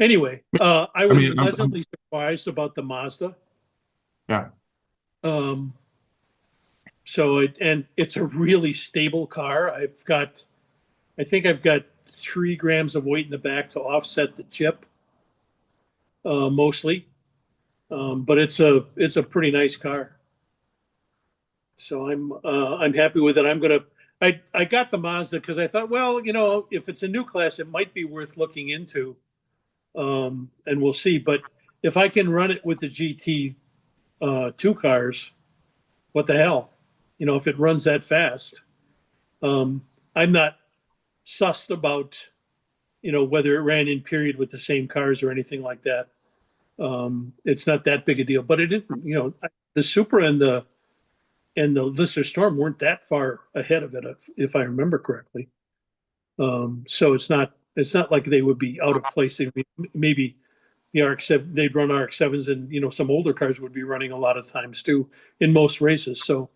Anyway, I was pleasantly surprised about the Mazda. Yeah. So and it's a really stable car. I think I've got 3 grams of weight in the back to offset the chip, mostly. But it's a pretty nice car. So I'm happy with it. I got the Mazda because I thought, well, you know, if it's a new class, it might be worth looking into. And we'll see. But if I can run it with the GT 2 cars, what the hell? You know, if it runs that fast. I'm not sussed about, you know, whether it ran in period with the same cars or anything like that. It's not that big a deal, but it is, you know, the Supra and the Lister Storm weren't that far ahead of it, if I remember correctly. So it's not like they would be out of place. Maybe the RX-7, they'd run RX-7s, and you know, some older cars would be running a lot of times too in most races. So,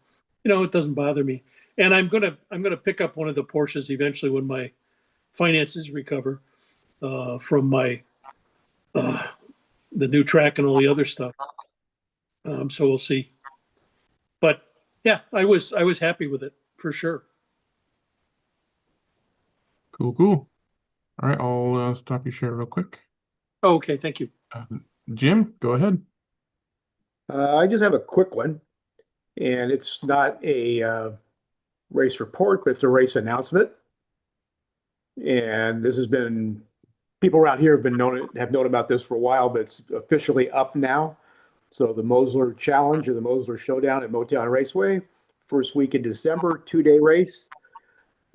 you know, it doesn't bother me. And I'm gonna pick up one of the Porsches eventually when my finances recover from my the new track and all the other stuff. So we'll see. But yeah, I was happy with it for sure. Cool. All right, I'll stop your share real quick. Oh, okay, thank you. Jim, go ahead. I just have a quick one, and it's not a race report, but it's a race announcement. And this has been, people around here have known about this for a while, but it's officially up now. So the Mosler Challenge or the Mosler Showdown at Motown Raceway, first week in December, 2-day race,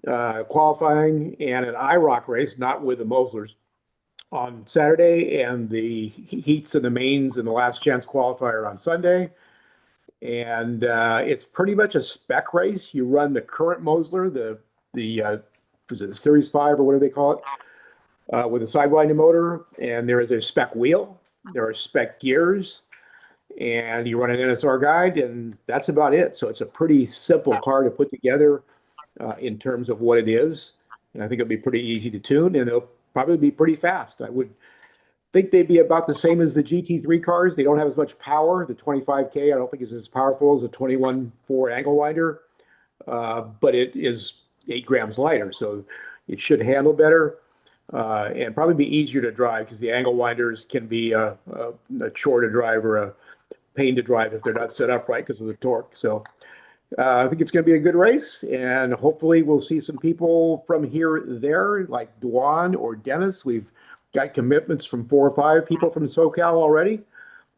qualifying and an IROC race, not with the Moslers, on Saturday, and the heats and the mains and the last chance qualifier on Sunday. And it's pretty much a spec race. You run the current Mosler, the was it Series 5 or whatever they call it, with a sidewinding motor, and there is a spec wheel, there are spec gears, and you run an NSR guide, and that's about it. So it's a pretty simple car to put together in terms of what it is. And I think it'll be pretty easy to tune, and it'll probably be pretty fast. I would think they'd be about the same as the GT3 cars. They don't have as much power. The 25K, I don't think is as powerful as the 21.4 angle winder, but it is 8 grams lighter, so it should handle better and probably be easier to drive because the angle winders can be a chore to drive or a pain to drive if they're not set up right because of the torque. So I think it's going to be a good race, and hopefully we'll see some people from here there, like Dwan or Dennis. We've got commitments from 4 or 5 people from SoCal already,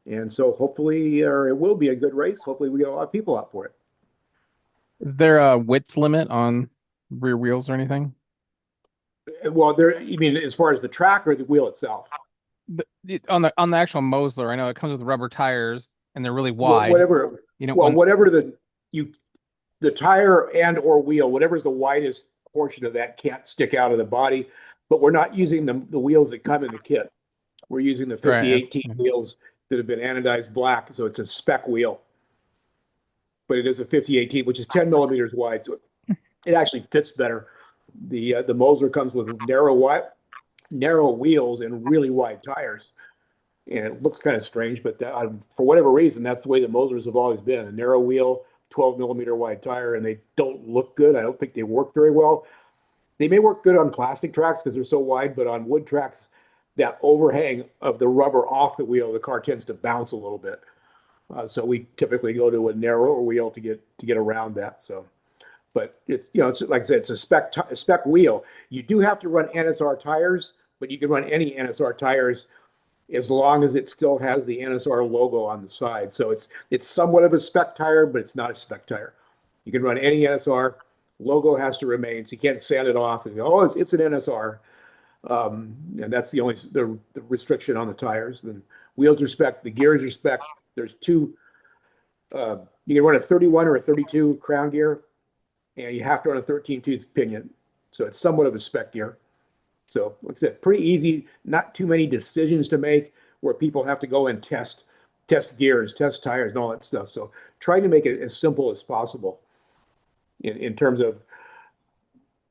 and so hopefully it will be a good race. Hopefully we get a lot of people out for it. Is there a width limit on rear wheels or anything? Well, you mean as far as the track or the wheel itself? On the actual Mosler, I know it comes with rubber tires and they're really wide. Whatever, you know, whatever the tire and or wheel, whatever's the widest portion of that can't stick out of the body. But we're not using the wheels that come in the kit. We're using the 5018 wheels that have been anodized black, so it's a spec wheel. But it is a 5018, which is 10 millimeters wide, so it actually fits better. The Mosler comes with narrow wheels and really wide tires, and it looks kind of strange, but for whatever reason, that's the way the Moslers have always been: a narrow wheel, 12 millimeter wide tire, and they don't look good. I don't think they work very well. They may work good on plastic tracks because they're so wide, but on wood tracks, that overhang of the rubber off the wheel, the car tends to bounce a little bit. So we typically go to a narrower wheel to get around that. So, but it's, you know, it's like I said, it's a spec wheel. You do have to run NSR tires, but you can run any NSR tires as long as it still has the NSR logo on the side. So it's somewhat of a spec tire, but it's not a spec tire. You can run any NSR. Logo has to remain, so you can't sand it off and go, oh, it's an NSR. And that's the only the restriction on the tires. The wheels are spec, the gears are spec. There's two. You can run a 31 or a 32 crown gear, and you have to run a 13-tooth pinion. So it's somewhat of a spec gear. So, like I said, pretty easy, not too many decisions to make where people have to go and test gears, test tires, and all that stuff. So trying to make it as simple as possible in terms of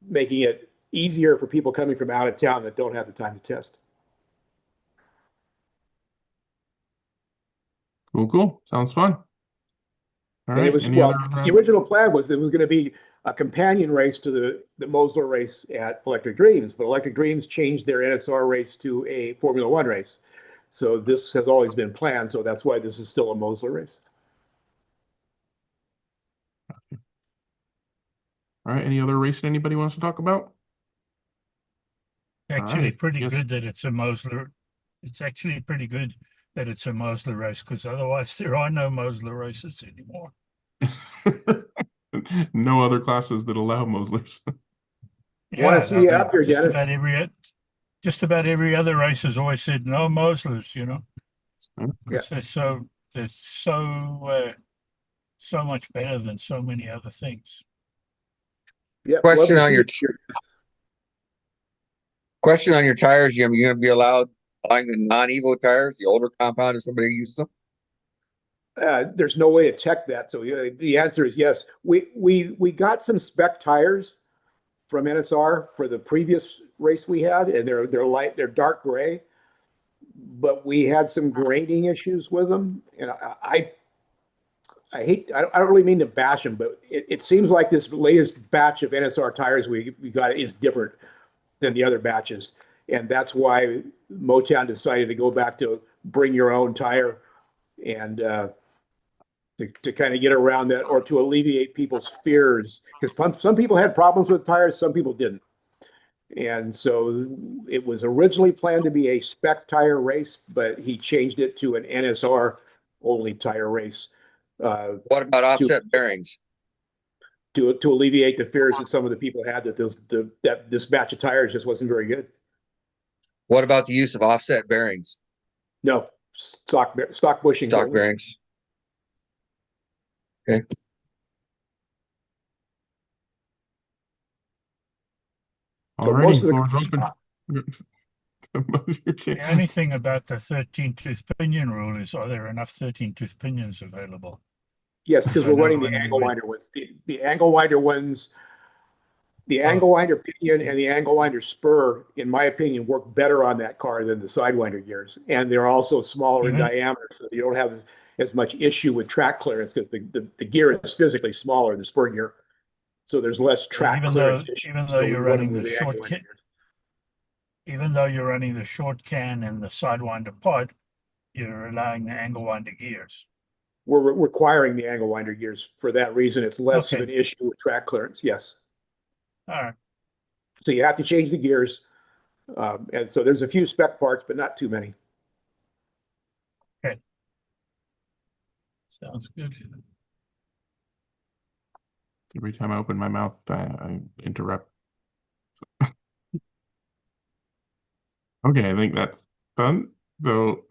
making it easier for people coming from out of town that don't have the time to test. Cool. Sounds fun. All And right. it was, Any well, other? the original plan was it was going to be a companion race to the Mosler race at Electric Dreams, but Electric Dreams changed their NSR race to a Formula One race. So this has always been planned. So that's why this is still a Mosler race. All right. Any other racing anybody wants to talk about? Actually, right, pretty yes. good that it's a Mosler. It's actually pretty good that it's a Mosler race, because otherwise there are no Mosler races anymore. No other classes that allow Moslers. Want to see you out there, just Dennis? just about every other race has always said no Moslers, you know, Yeah. because they're so much better than so many other things. Yeah. Question love to on see your you. Question on your tires, Jim. You're going to be allowed buying the non-Evo tires, the older compound, if somebody uses them? There's no way to check that. So the answer is yes. We got some spec tires from NSR for the previous race we had, and they're dark gray, but we had some grading issues with them, and I don't really mean to bash them, but it seems like this latest batch of NSR tires we got is different than the other batches, and that's why Motown decided to go back to bring your own tire and to kind of get around that, or to alleviate people's fears, because some people had problems with tires, some people didn't. And so it was originally planned to be a spec tire race, but he changed it to an NSR only tire race. What about offset bearings? To alleviate the fears that some of the people had that this batch of tires just wasn't very good. What about the use of offset bearings? No, stock bushings. Stock only. bearings. Okay. So Alrighty, most of the floor is open. The only thing about the 13-tooth pinion rule is, are there enough 13-tooth pinions available? Yes, because we're running the angle winder ones. The angle winder ones, the angle winder pinion and the angle winder spur, in my opinion, work better on that car than the sidewinder gears. And they're also smaller in diameter, so you don't have as much issue with track clearance, because the gear is physically smaller than the spur gear. So there's less track clearance issues. Even though you're running the short kit, even though you're running the short can and the sidewinder pod, you're allowing the angle winder gears. We're requiring the angle winder gears for that reason. It's less of an issue with track clearance. Yes. All right. So you have to change the gears. And so there's a few spec parts, but not too many. Okay. Sounds good. Every time I open my mouth, I interrupt. Okay, I think that's done. So,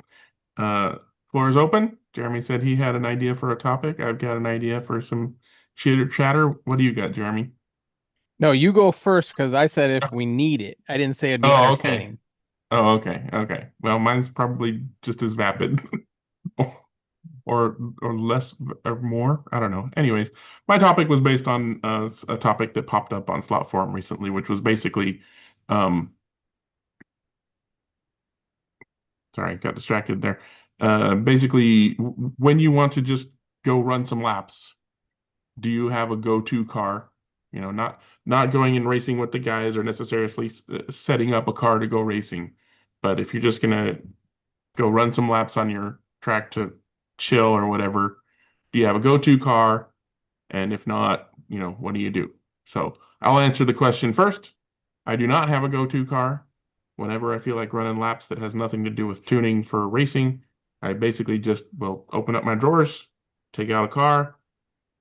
floor is open. Jeremy said he had an idea for a topic. I've got an idea for some chitter chatter. What do you got, Jeremy? No, you go first, because I said if we need it. I didn't say it'd be Oh, okay. entertaining. Oh, okay. Well, mine's probably just as vapid. or less or more. I don't know. Anyways, my topic was based on a topic that popped up on Slot Forum recently, which was basically, sorry, got distracted there. Basically, when you want to just go run some laps, do you have a go-to car? You know, not going and racing with the guys or necessarily setting up a car to go racing, but if you're just gonna go run some laps on your track to chill or whatever, do you have a go-to car? And if not, you know, what do you do? So I'll answer the question first. I do not have a go-to car. Whenever I feel like running laps that has nothing to do with tuning for racing, I basically just will open up my drawers, take out a car,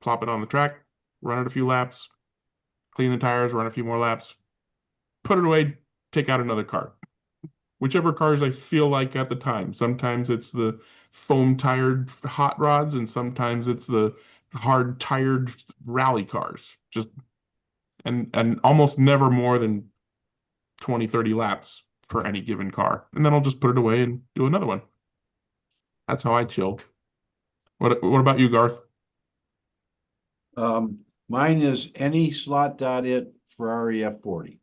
plop it on the track, run it a few laps, clean the tires, run a few more laps, put it away, take out another car. Whichever cars I feel like at the time. Sometimes it's the foam tired hot rods, and sometimes it's the hard tired rally cars. Just and almost never more than 20, 30 laps for any given car. And then I'll just put it away and do another one. That's how I chill. What about you, Garth? Mine is any slot.it Ferrari F40.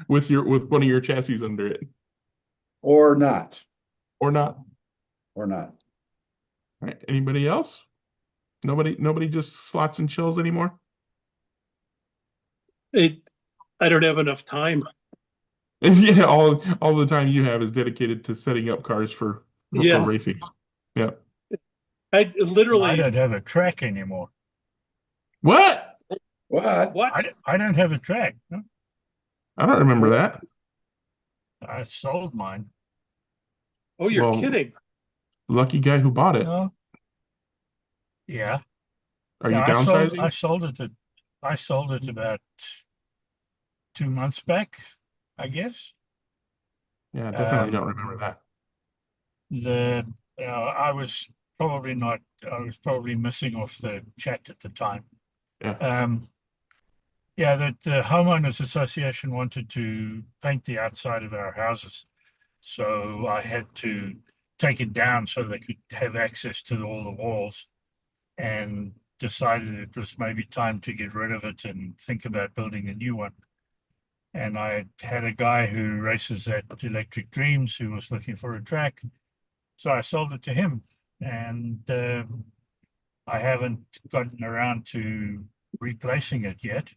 With one of your chassis under it. Or not. Or not. Or not. All right. Anybody else? Nobody just slots and chills anymore? I don't have enough time. And yeah, all the time you have is dedicated to setting up cars for Yeah. racing. Yeah. I I literally, don't have a track anymore. What? What? I don't have a track. No? I don't remember that. I sold mine. Oh, you're Well, kidding. Lucky guy who bought it. No. Yeah. Are you Yeah, downsizing? I sold it about 2 months back, I guess. Yeah, definitely don't remember that. I was probably missing off the chat at the time. Yeah. Yeah, that the homeowners association wanted to paint the outside of our houses. So I had to take it down so they could have access to all the walls, and decided it was maybe time to get rid of it and think about building a new one. And I had a guy who races at Electric Dreams who was looking for a track. So I sold it to him, and I haven't gotten around to replacing it yet.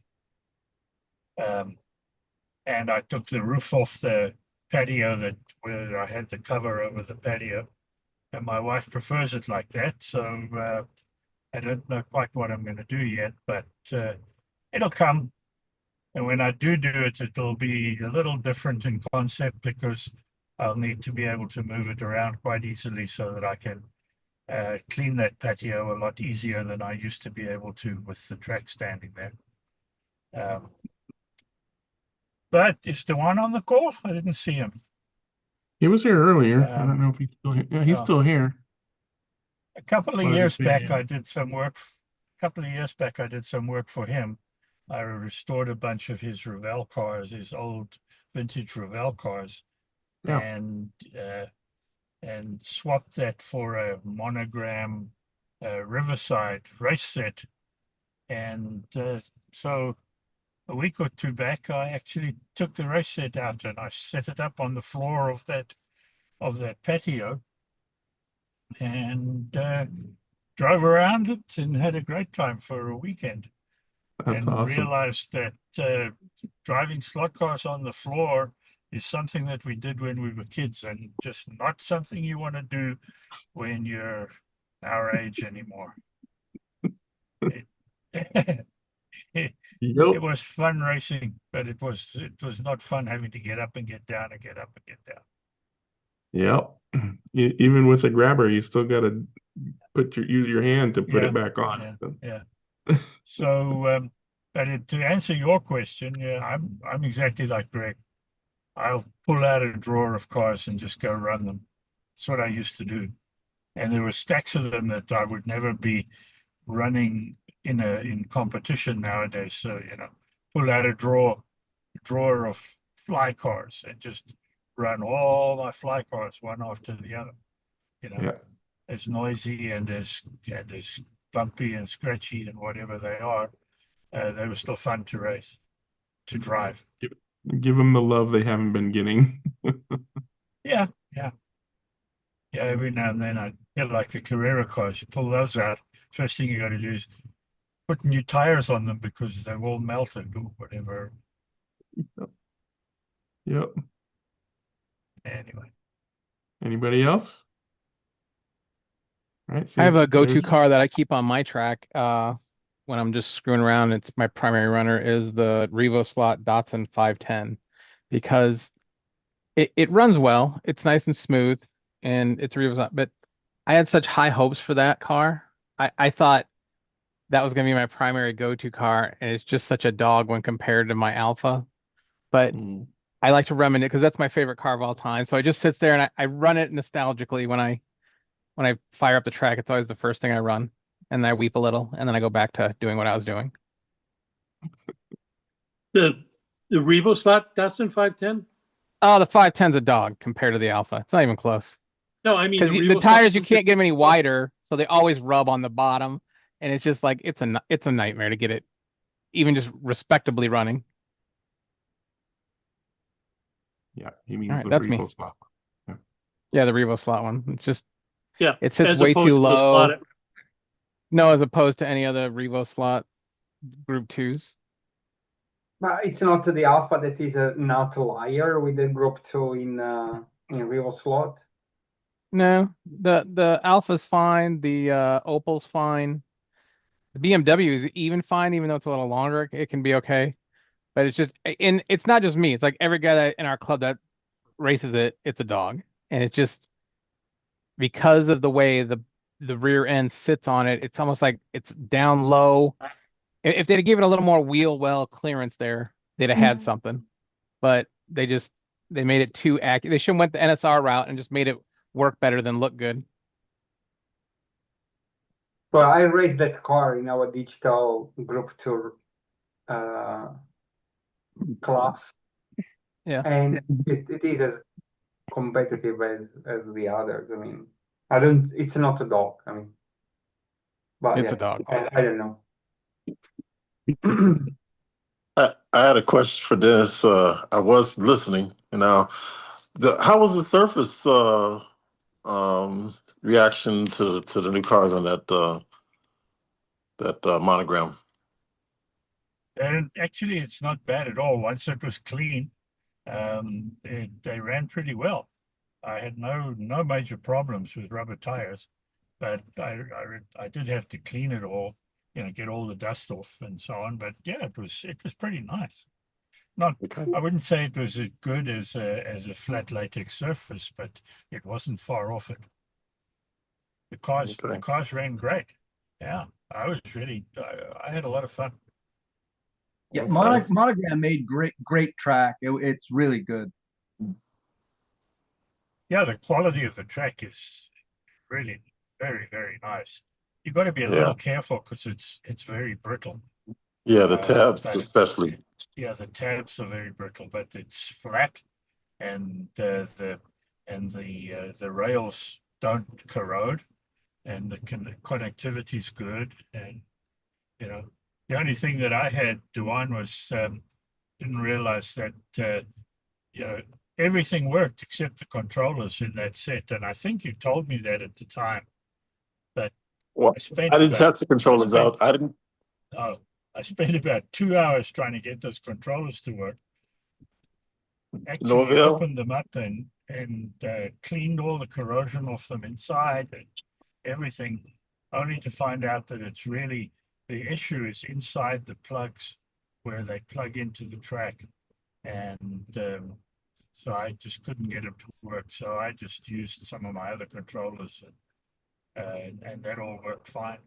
And I took the roof off the patio where I had the cover over the patio, and my wife prefers it like that. So I don't know quite what I'm going to do yet, but it'll come. And when I do it, it'll be a little different in concept because I'll need to be able to move it around quite easily so that I can clean that patio a lot easier than I used to be able to with the track standing there. But is the one on the call? I didn't see him. He was here earlier. I don't know if he's still here. Yeah, he's oh. still here. A couple of What did he years say? back, I did some work. A couple of years back, I did some work for him. I restored a bunch of his Revell cars, his old vintage Revell cars, Yeah. and swapped that for a monogram Riverside race set. And so a week or two back, I actually took the race set out and I set it up on the floor of that patio, and drove around it and had a great time for a weekend. That's and awesome. realized that driving slot cars on the floor is something that we did when we were kids, and just not something you want to do when you're our age anymore. It was fun racing, but it was not fun having to get up and get down and get up and get down. Yep. Even with a grabber, you still got to use your hand to put it back on. Yeah. So, but to answer your question, yeah, I'm exactly like Greg. I'll pull out a drawer of cars and just go run them. That's what I used to do. And there were stacks of them that I would never be running in competition nowadays. So, pull out a drawer of fly cars and just run all my fly cars one after the other. Yeah. As noisy and as bumpy and scratchy and whatever they are, they were still fun to race, to drive. Give them the love they haven't been getting. Yeah. Every now and then I get like the Carrera cars. You pull those out. First thing you got to do is put new tires on them because they're all melted or whatever. Yep. Anyway. Anybody else? Right. I have a go-to there's- car that I keep on my track when I'm just screwing around. It's my primary runner is the Revo Slot Datsun 510 because it runs well. It's nice and smooth and it's Revo Slot, but I had such high hopes for that car. I thought that was going to be my primary go-to car, and it's just such a dog when compared to my Alpha. But Mm. I like to run it because that's my favorite car of all time. So I just sits there and I run it nostalgically when I fire up the track. It's always the first thing I run, and then I weep a little, and then I go back to doing what I was doing. The Revo Slot Datsun 510? Oh, the 510's a dog compared to the Alpha. It's not even close. No, I mean Because the the Revo tires you Slot. can't get them any wider, so they always rub on the bottom, and it's just like it's a nightmare to get it even just respectably running. Yeah, he means All right, the that's me. Revo Slot. Yeah, the Revo Slot one. It's just Yeah, it sits as way opposed too to the low. Slot. No, as opposed to any other Revo Slot Group 2s. But it's not the Alpha that is an outlier with the Group 2 in Revo Slot. No, the Alpha's fine. The Opal's fine. The BMW is even fine, even though it's a little longer. It can be okay, but it's just, and it's not just me. It's like every guy in our club that races it, it's a dog, and it just because of the way the rear end sits on it, it's almost like it's down low. If they'd give it a little more wheel well clearance there, they'd have had something. But they made it too accurate. They should have went the NSR route and just made it work better than look good. Well, I raced that car in our digital Group 2 class. Yeah. And it is as competitive as the others. I mean, it's not a dog. I mean, but It's yeah, a dog. I don't know. I had a question for Dennis. I was listening, how was the surface reaction to the new cars on that monogram? And actually, it's not bad at all. Once it was clean, they ran pretty well. I had no major problems with rubber tires, but I did have to clean it all, get all the dust off and so on. But yeah, it was pretty nice. Not, Okay. I wouldn't say it was as good as a flat latex surface, but it wasn't far off it. The cars ran great. Yeah, I had a lot of fun. Yeah, Okay. Monogram made great track. It's really good. Yeah, the quality of the track is really very, very nice. You've got to be a Yeah. little careful because it's very brittle. Yeah, the tabs but especially. Yeah, the tabs are very brittle, but it's flat, and the rails don't corrode, and the connectivity is good. And the only thing that I had, Duane, was didn't realize that everything worked except the controllers in that set, and I think you told me that at the time. But Well, I didn't test the controllers out. I spent about 2 hours trying to get those controllers to work. No Actually avail? opened them up and cleaned all the corrosion off them inside and everything, only to find out that it's really, the issue is inside the plugs where they plug into the track. And so I just couldn't get them to work. So I just used some of my other controllers, and that all worked fine.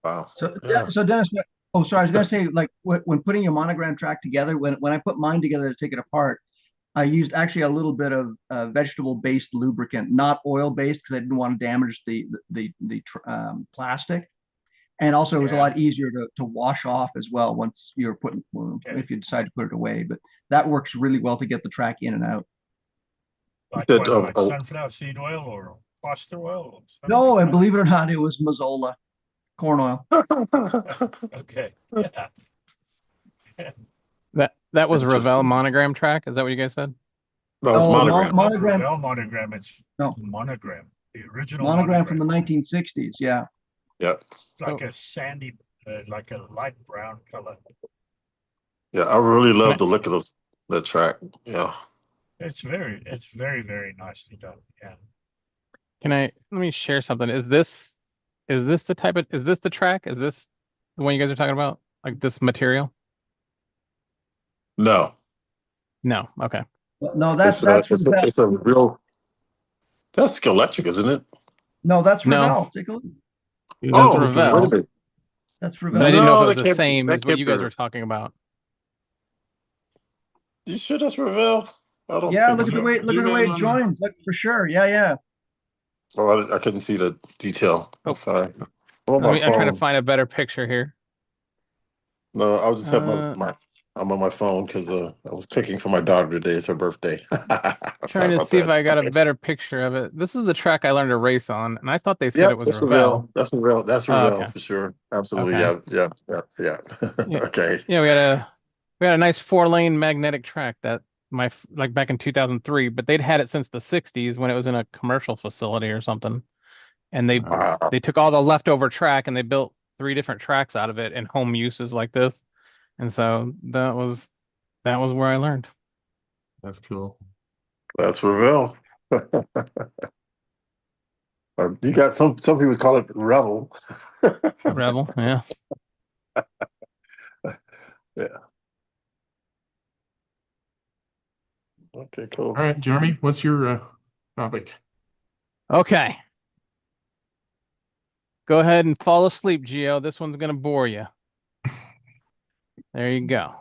Wow. So Yeah. so Dennis, oh sorry, I was gonna say, like when putting your monogram track together, when I put mine together to take it apart, I used actually a little bit of vegetable-based lubricant, not oil-based, because I didn't want to damage the plastic. And also, it was a lot easier to wash off as well once you're if you decide to put it away. But that works really well to get the track in and out. Like sunflower seed oil or castor oil? Or no, and believe it or not, it was Mazola corn oil. Okay. Yeah. That was a Revell monogram track. Is that what you guys said? No, it's monogram. Monogram. Revell monogram. It's monogram. The original monogram from the 1960s. Yeah. Yeah. Like a sandy, like a light brown color. Yeah, I really love the look of that track. Yeah. It's very, very nicely done. Yeah. let me share something. Is this the type of, is this the track? Is this the one you guys are talking about? Like this material? No, No. Okay. No, that's Revell. it's a real. That's electric, isn't it? No, that's No. Revell. Take a look. Yeah, That's Oh, that's wait a Revell. minute. That's But I Revell. didn't know if it No, was the same as that what can't you be. guys were talking about. You sure that's Revell? I don't Yeah, think look at the so. way look at Zoom the way in it on joins. Look for sure. Yeah, yeah. Oh, I couldn't see the detail. I'm Oh. sorry. I'm on my I'm trying to phone. find a better picture here. No, I was just having Uh, I'm on my phone because I was cooking for my daughter today. It's her birthday. trying Sorry to about see if that. I got a better picture of it. This is the track I learned to race on, and I thought they said it Yep, was that's Revell. Revell. That's Revell. That's Oh, Revell okay. for sure. Absolutely. Okay. Yeah. Yeah. Okay. Yeah, we had a nice 4-lane magnetic track that like back in 2003, but they'd had it since the 60s when it was in a commercial facility or something. And Wow. they took all the leftover track and they built 3 different tracks out of it in home uses like this. And so that was where I learned. That's cool. That's Revell. You got some people call it Revel. Rebel, yeah. Yeah. Okay, cool. All right, Jeremy, what's your topic? Okay. Go ahead and fall asleep, Gio. This one's gonna bore you. There you go.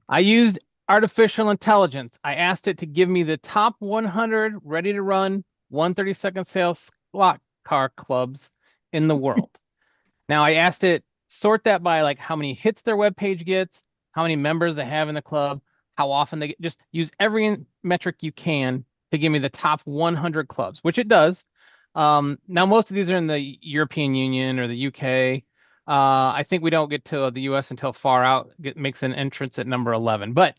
I used artificial intelligence. I asked it to give me the top 100 ready to run 132nd sales slot car clubs in the world. Now I asked it sort that by like how many hits their web page gets, how many members they have in the club, how often they get, just use every metric you can to give me the top 100 clubs, which it does. Now most of these are in the European Union or the UK. I think we don't get to the US until far out, makes an entrance at number 11. But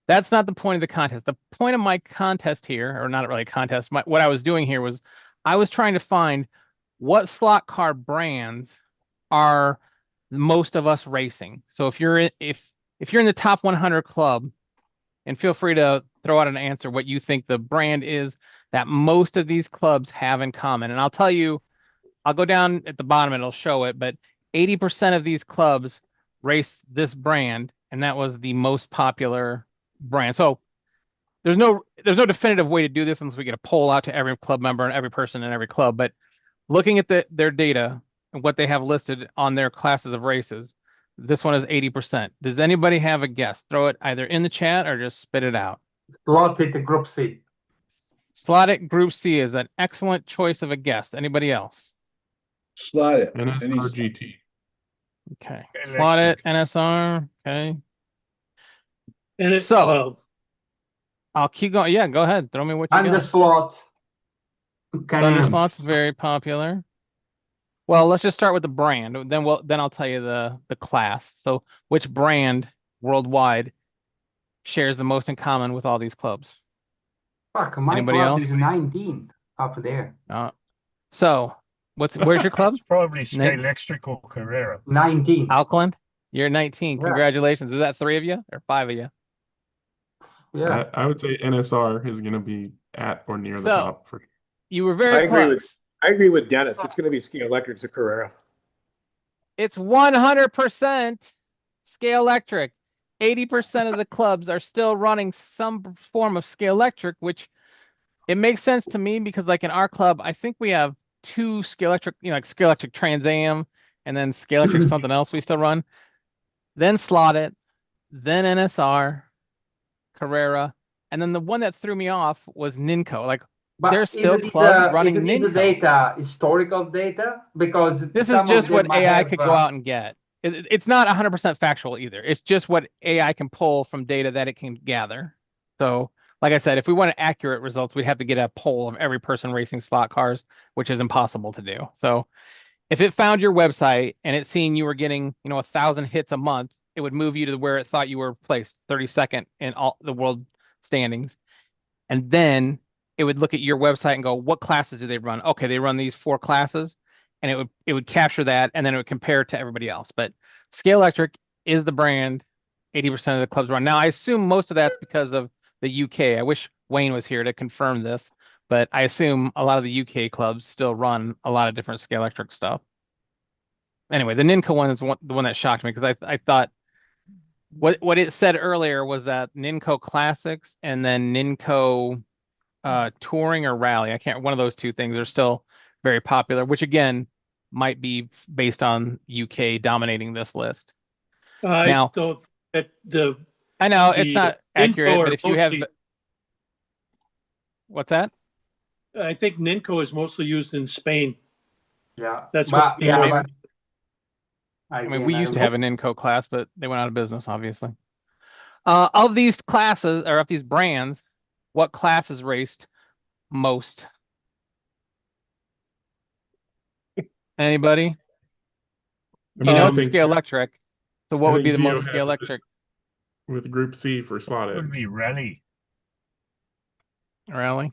that's not the point of the contest. The point of my contest here, or not really a contest, what I was doing here was I was trying to find what slot car brands are most of us racing. So if you're in the top 100 club, and feel free to throw out an answer what you think the brand is that most of these clubs have in common. And I'll tell you, I'll go down at the bottom and it'll show it, but 80% of these clubs race this brand, and that was the most popular brand. So there's no definitive way to do this unless we get a poll out to every club member and every person in every club. But looking at their data and what they have listed on their classes of races, this one is 80%. Does anybody have a guess? Throw it either in the chat or just spit it out. Slotted Group C. Slotted Group C is an excellent choice of a guess. Anybody else? Slide it. NSR GT. Okay. Electric. Slotted NSR. Okay. And it, So I'll keep going. Yeah, go ahead. Throw me what you And the got. slot. Thunder slot's very popular. Well, let's just start with the brand. Then I'll tell you the class. So which brand worldwide shares the most in common with all these clubs? Fuck, my Anybody club else? is 19 up there. So where's your club? It's probably Nick? Electric or Carrera. 19. Auckland? You're 19. Yeah. Congratulations. Is that 3 of you or 5 of you? Yeah. I would say NSR is going to be at or near the So- top for. You were very close. I agree with Dennis. It's going to be Ski Electric's a Carrera. It's 100% Scale Electric. 80% of the clubs are still running some form of Scale Electric, which it makes sense to me because like in our club, I think we have 2 Scale Electric, like Scale Electric Trans Am and then Scale Electric something else we still run. Then Slotted, then NSR, Carrera, and then the one that threw me off was Ninco. Like But there's still clubs running is Ninco. data historical data? Because This is some of just what them might AI have, could go out and get. It's not 100% factual either. It's just what AI can pull from data that it can gather. So, like I said, if we wanted accurate results, we'd have to get a poll of every person racing slot cars, which is impossible to do. So, if it found your website and it seen you were getting, 1,000 hits a month, it would move you to where it thought you were placed 32nd in all the world standings. And then it would look at your website and go, what classes do they run? Okay, they run these 4 classes, and it would capture that, and then it would compare it to everybody else. But Scale Electric is the brand 80% of the clubs run. Now, I assume most of that's because of the UK. I wish Wayne was here to confirm this, but I assume a lot of the UK clubs still run a lot of different scale electric stuff. Anyway, the Ninco one is the one that shocked me because I thought what it said earlier was that Ninco Classics and then Ninco Touring or Rally, I can't, one of those two things are still very popular, which again might be based on UK dominating this list. I Now, don't that the I know it's the not accurate, Ninco but are if you have, mostly- what's that? I think Ninco is mostly used in Spain. Yeah. That's but, what yeah, people- but I mean, we used to don't have an Ninco class, but they went out of business, obviously. Of these classes or of these brands, what class is raced most? Anybody? You know I it's think scale electric. So what I would be think the Gio most had scale it electric? with Group C for slot Would ed. be rally. Rally?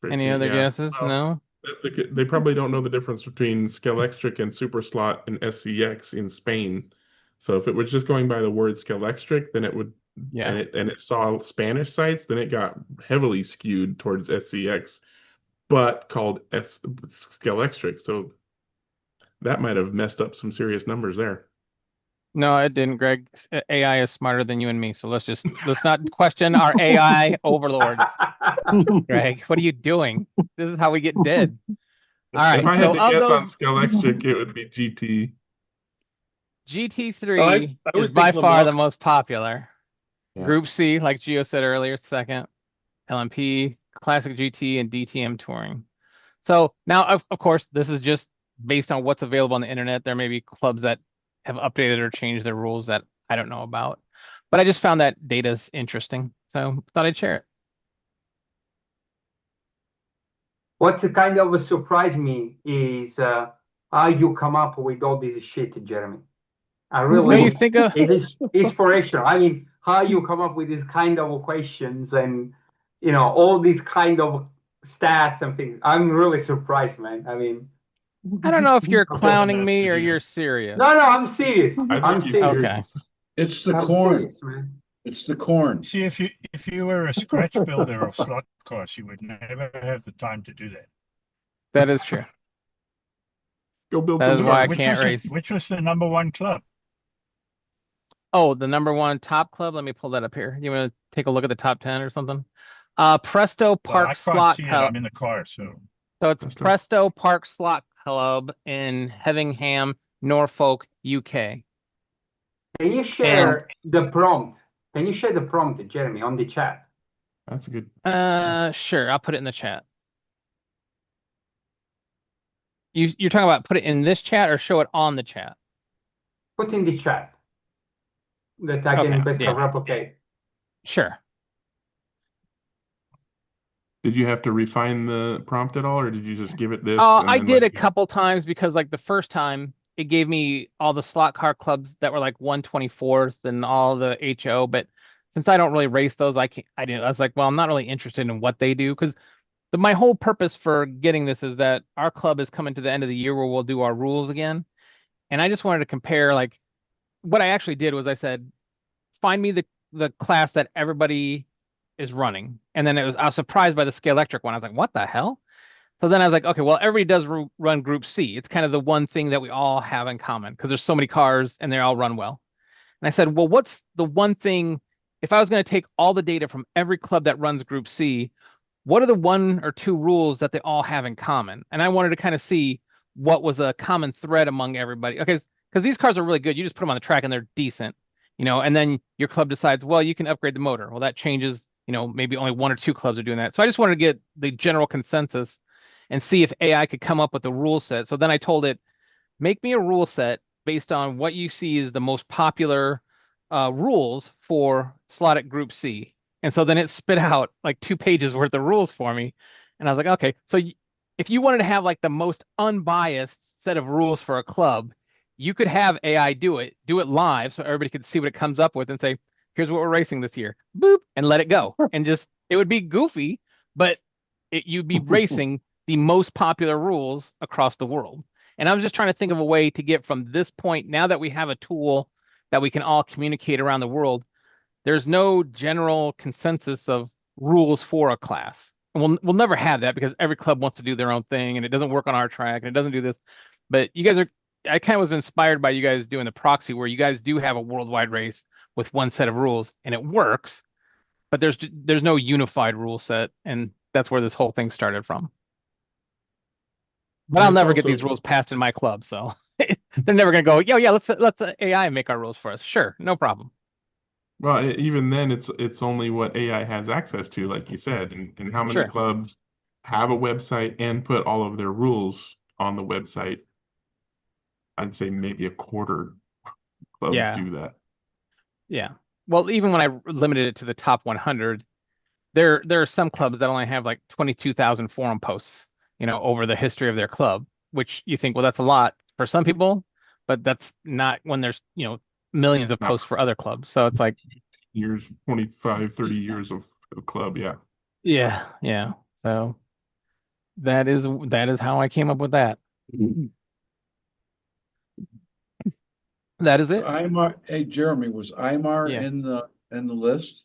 Pretty Any sure, other yeah. guesses? Well, No? they probably don't know the difference between Scalextric and Super Slot and SCX in Spain. So if it was just going by the word Scalextric, then it would, Yeah. and it saw Spanish sites, then it got heavily skewed towards SCX, but called Scalextric. So that might have messed up some serious numbers there. No, it didn't, Greg. AI is smarter than you and me. So let's not question our AI overlords. Greg, what are you doing? This is how we get dead. All right. If I So had to of guess on those, Scalextric, it would be GT. GT3 I is would by think far Lamar- the most popular. Yeah. Group C, like Gio said earlier, second. LMP, Classic GT, and DTM Touring. So now, of course, this is just based on what's available on the internet. There may be clubs that have updated or changed their rules that I don't know about. But I just found that data's interesting. So thought I'd share it. What kind of surprised me is how you come up with all this shit, Jeremy. I What do really, you think of? it is inspirational. I mean, how you come up with these kind of questions and, all these kind of stats and things. I'm really surprised, man. I mean, I don't know if you're I've got clowning enough me to or do. you're serious. no, I'm serious. I I'm think he's serious. Okay. serious. It's the I'm corn. serious, man. It's the corn. See, if you were a scratch builder of slot cars, you would never have the time to do that. That is true. Go build That some is why I cars. can't race. Which was the number one club? Oh, the number one top club. Let me pull that up here. You want to take a look at the top 10 or something? Presto Well, Park I can't Slot see it. Club. I'm in the car, so So it's Presto. Presto Park Slot Club in Hevingham, Norfolk, UK. Can you share the prompt? Can you share the prompt, Jeremy, on the chat? That's a good. Sure. I'll put it in the chat. You're talking about put it in this chat or show it on the chat? Put in the chat that I Okay, can basically yeah. replicate. Sure. Did you have to refine the prompt at all, or did you just give it this? I then did let a it go? couple times because like the first time it gave me all the slot car clubs that were like 124th and all the HO, but since I don't really race those, I was like, well, I'm not really interested in what they do because my whole purpose for getting this is that our club is coming to the end of the year where we'll do our rules again. And I just wanted to compare like what I actually did was I said, find me the class that everybody is running. And then I was surprised by the scale electric one. I was like, what the hell? So then I was like, okay, well, everybody does run Group C. It's kind of the one thing that we all have in common because there's so many cars and they all run well. And I said, well, what's the one thing, if I was going to take all the data from every club that runs Group C, what are the one or two rules that they all have in common? And I wanted to kind of see what was a common thread among everybody. Okay, because these cars are really good. You just put them on the track and they're decent, and then your club decides, well, you can upgrade the motor. Well, that changes, maybe only one or two clubs are doing that. So I just wanted to get the general consensus and see if AI could come up with a rule set. So then I told it, make me a rule set based on what you see as the most popular rules for slotted Group C. And so then it spit out like 2 pages worth of rules for me. And I was like, okay, so if you wanted to have like the most unbiased set of rules for a club, you could have AI do it live so everybody could see what it comes up with and say, here's what we're racing this year, boop, and let it go. And just, it would be goofy, but you'd be racing the most popular rules across the world. And I was just trying to think of a way to get from this point, now that we have a tool that we can all communicate around the world, there's no general consensus of rules for a class. we'll never have that because every club wants to do their own thing and it doesn't work on our track and it doesn't do this. But you guys are, I kind of was inspired by you guys doing the proxy where you guys do have a worldwide race with one set of rules and it works, but there's no unified rule set, and that's where this whole thing started from. But And I'll it's never get also- these rules passed in my club, so they're never gonna go, yo, yeah, let's the AI make our rules for us. Sure, no problem. Well, even then, it's only what AI has access to, like you said, and how many Sure. clubs have a website and put all of their rules on the website. I'd say maybe a quarter clubs Yeah. do that. Yeah. Well, even when I limited it to the top 100, there are some clubs that only have like 22,000 forum posts, over the history of their club, which you think, well, that's a lot for some people, but that's not when there's, millions of posts for other clubs. So it's like years, 25, 30 years of club, yeah. Yeah. So that is how I came up with that. That is it. Imar, hey Jeremy, was Imar Yeah. in the list?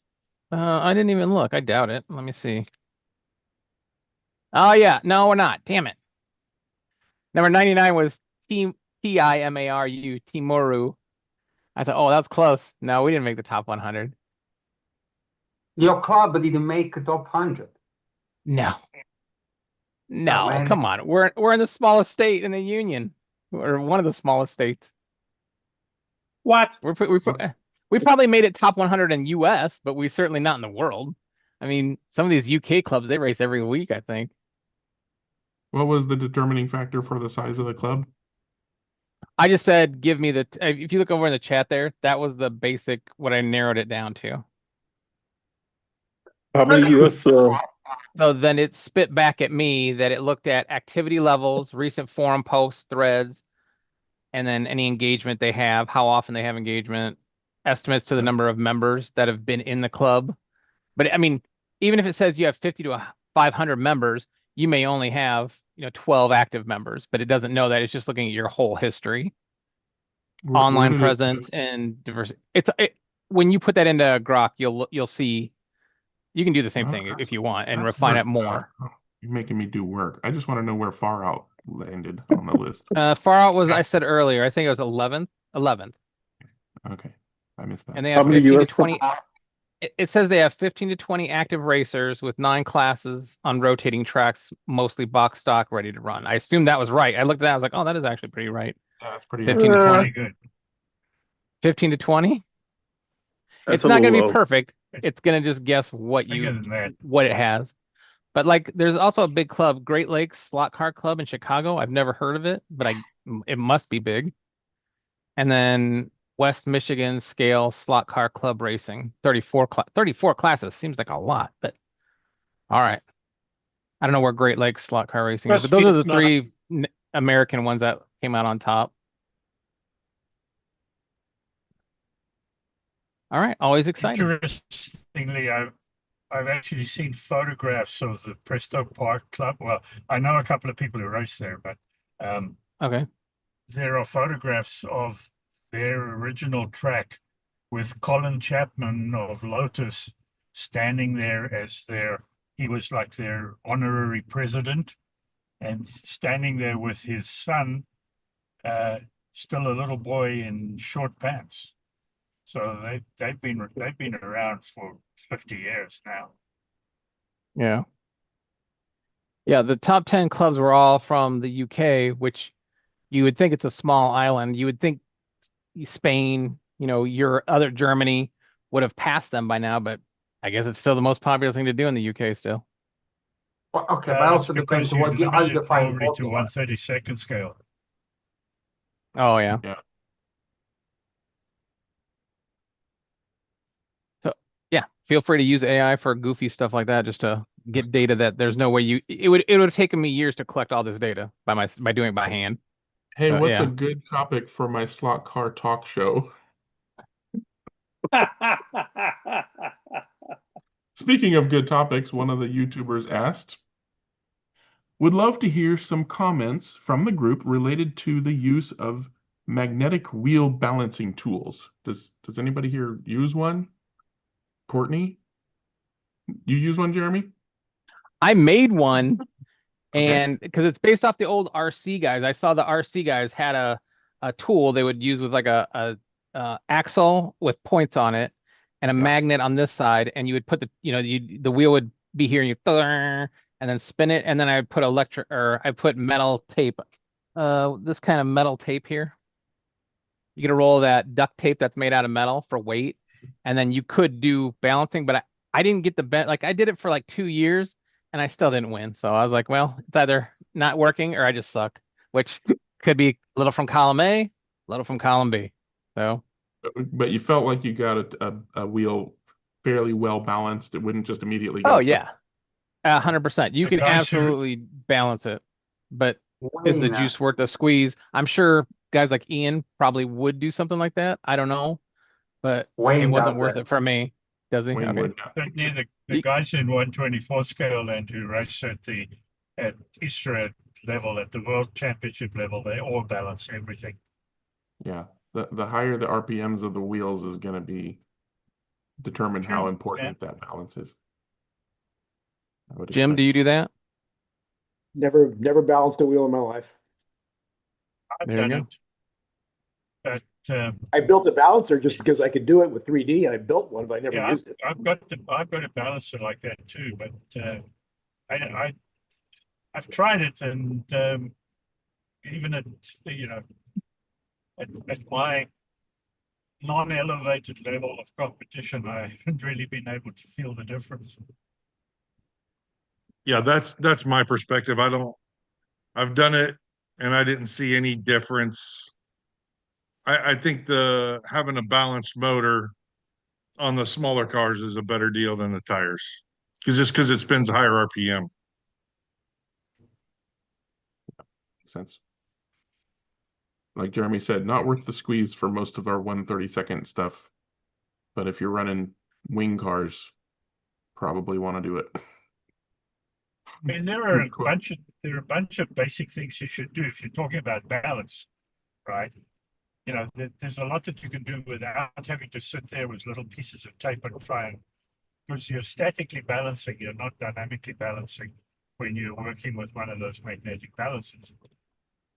I didn't even look. I doubt it. Let me see. Oh yeah, no, we're not. Damn it. Number 99 was Timaru, Timoru. I thought, oh, that's close. No, we didn't make the top 100. Your club didn't make top 100. No. Oh, No, man. come on. We're in the smallest state in the union. We're one of the smallest states. What? We probably made it top 100 in US, but we certainly not in the world. I mean, some of these UK clubs, they race every week, I think. What was the determining factor for the size of the club? I just said, give me if you look over in the chat there, that was the basic, what I narrowed it down to. How many US? So then it spit back at me that it looked at activity levels, recent forum posts, threads, and then any engagement they have, how often they have engagement, estimates to the number of members that have been in the club. But I mean, even if it says you have 50 to 500 members, you may only have 12 active members, but it doesn't know that. It's just looking at your whole history, online did it- presence, and diversity. When you put that into Grok, you'll see. You can do the same thing if you want and That's refine work. it more. You're making me do work. I just want to know where Far Out landed on the list. Far Out was, I said earlier, I think it was 11th. Okay, I missed that. And they How have many 15 to US 20. It says they have 15 to 20 active racers with 9 classes on rotating tracks, mostly box stock, ready to run. I assumed that was right. I looked at that, I was like, oh, that is actually pretty right. Yeah, that's pretty 15 to Uh, 20. Pretty good. 15 to 20. That's It's a not going to little be low. perfect. It's going to just guess Bigger than that. what it has. But like, there's also a big club, Great Lakes Slot Car Club in Chicago. I've never heard of it, but it must be big. And then West Michigan Scale Slot Car Club Racing, 34 classes seems like a lot, but all right. I don't know where Great Lakes Slot Car Racing is, but those are the It's not. 3 American ones that came out on top. All right, always exciting. Interestingly, I've actually seen photographs of the Presto Park Club. Well, I know a couple of people who race there, but Okay. there are photographs of their original track with Colin Chapman of Lotus standing there as he was like their honorary president, and standing there with his son, still a little boy in short pants. So they've been around for 50 years now. Yeah. Yeah, the top 10 clubs were all from the UK, which you would think it's a small island. You would think Spain, your other Germany would have passed them by now, but I guess it's still the most popular thing to do in the UK still. Well, okay, but That's also depends because on you what you limited define probably to popular. 1/32 scale. Oh yeah. Yeah. So yeah, feel free to use AI for goofy stuff like that, just to get data that there's no way it would have taken me years to collect all this data by doing it by hand. Hey, So, what's yeah. a good topic for my slot car talk show? Speaking of good topics, one of the YouTubers asked, would love to hear some comments from the group related to the use of magnetic wheel balancing tools. Does anybody here use one? Courtney? You use one, Jeremy? I made one, Okay. and because it's based off the old RC guys, I saw the RC guys had a tool they would use with like a axle with points on it and a Yeah. magnet on this side, and you would put the wheel would be here, and you and then spin it, and then I would put I put metal tape, this kind of metal tape here. You get a roll of that duct tape that's made out of metal for weight, and then you could do balancing, but I didn't get like I did it for like 2 years and I still didn't win. So I was like, well, it's either not working or I just suck, which could be a little from column A, a little from column B. So But you felt like you got a wheel fairly well balanced. It wouldn't just immediately oh go. yeah, 100%. You The can guys who absolutely balance it, but is the Wayne, juice worth the squeeze? I'm sure guys like Ian probably would do something like that. I don't know, but it Wayne wasn't does worth that. it for me. Does he? Wayne Okay. would. certainly the Ye- guys in 124 scale and who race at Israel level, at the world championship level, they all balance everything. Yeah. The higher the RPMs of the wheels is going to be determine how Sure, important that balance is. I would Jim, do expect. you do that? Never balanced a wheel in my life. I've There you done go. it, but I built a balancer just because I could do it with 3D, and I built one, but I never yeah, used it. I've got a balancer like that too. But I've tried it, and even at at my non-elevated level of competition, I haven't really been able to feel the difference. Yeah, that's my perspective. I've done it and I didn't see any difference. I think having a balanced motor on the smaller cars is a better deal than the tires. Because it spins higher RPM. Makes sense. Like Jeremy said, not worth the squeeze for most of our 132nd stuff. But if you're running wing cars, probably want to do it. I mean, there are a bunch of basic things you should do if you're talking about balance, right? There's a lot that you can do without having to sit there with little pieces of tape and try and, because you're statically balancing, you're not dynamically balancing when you're working with one of those magnetic balancers.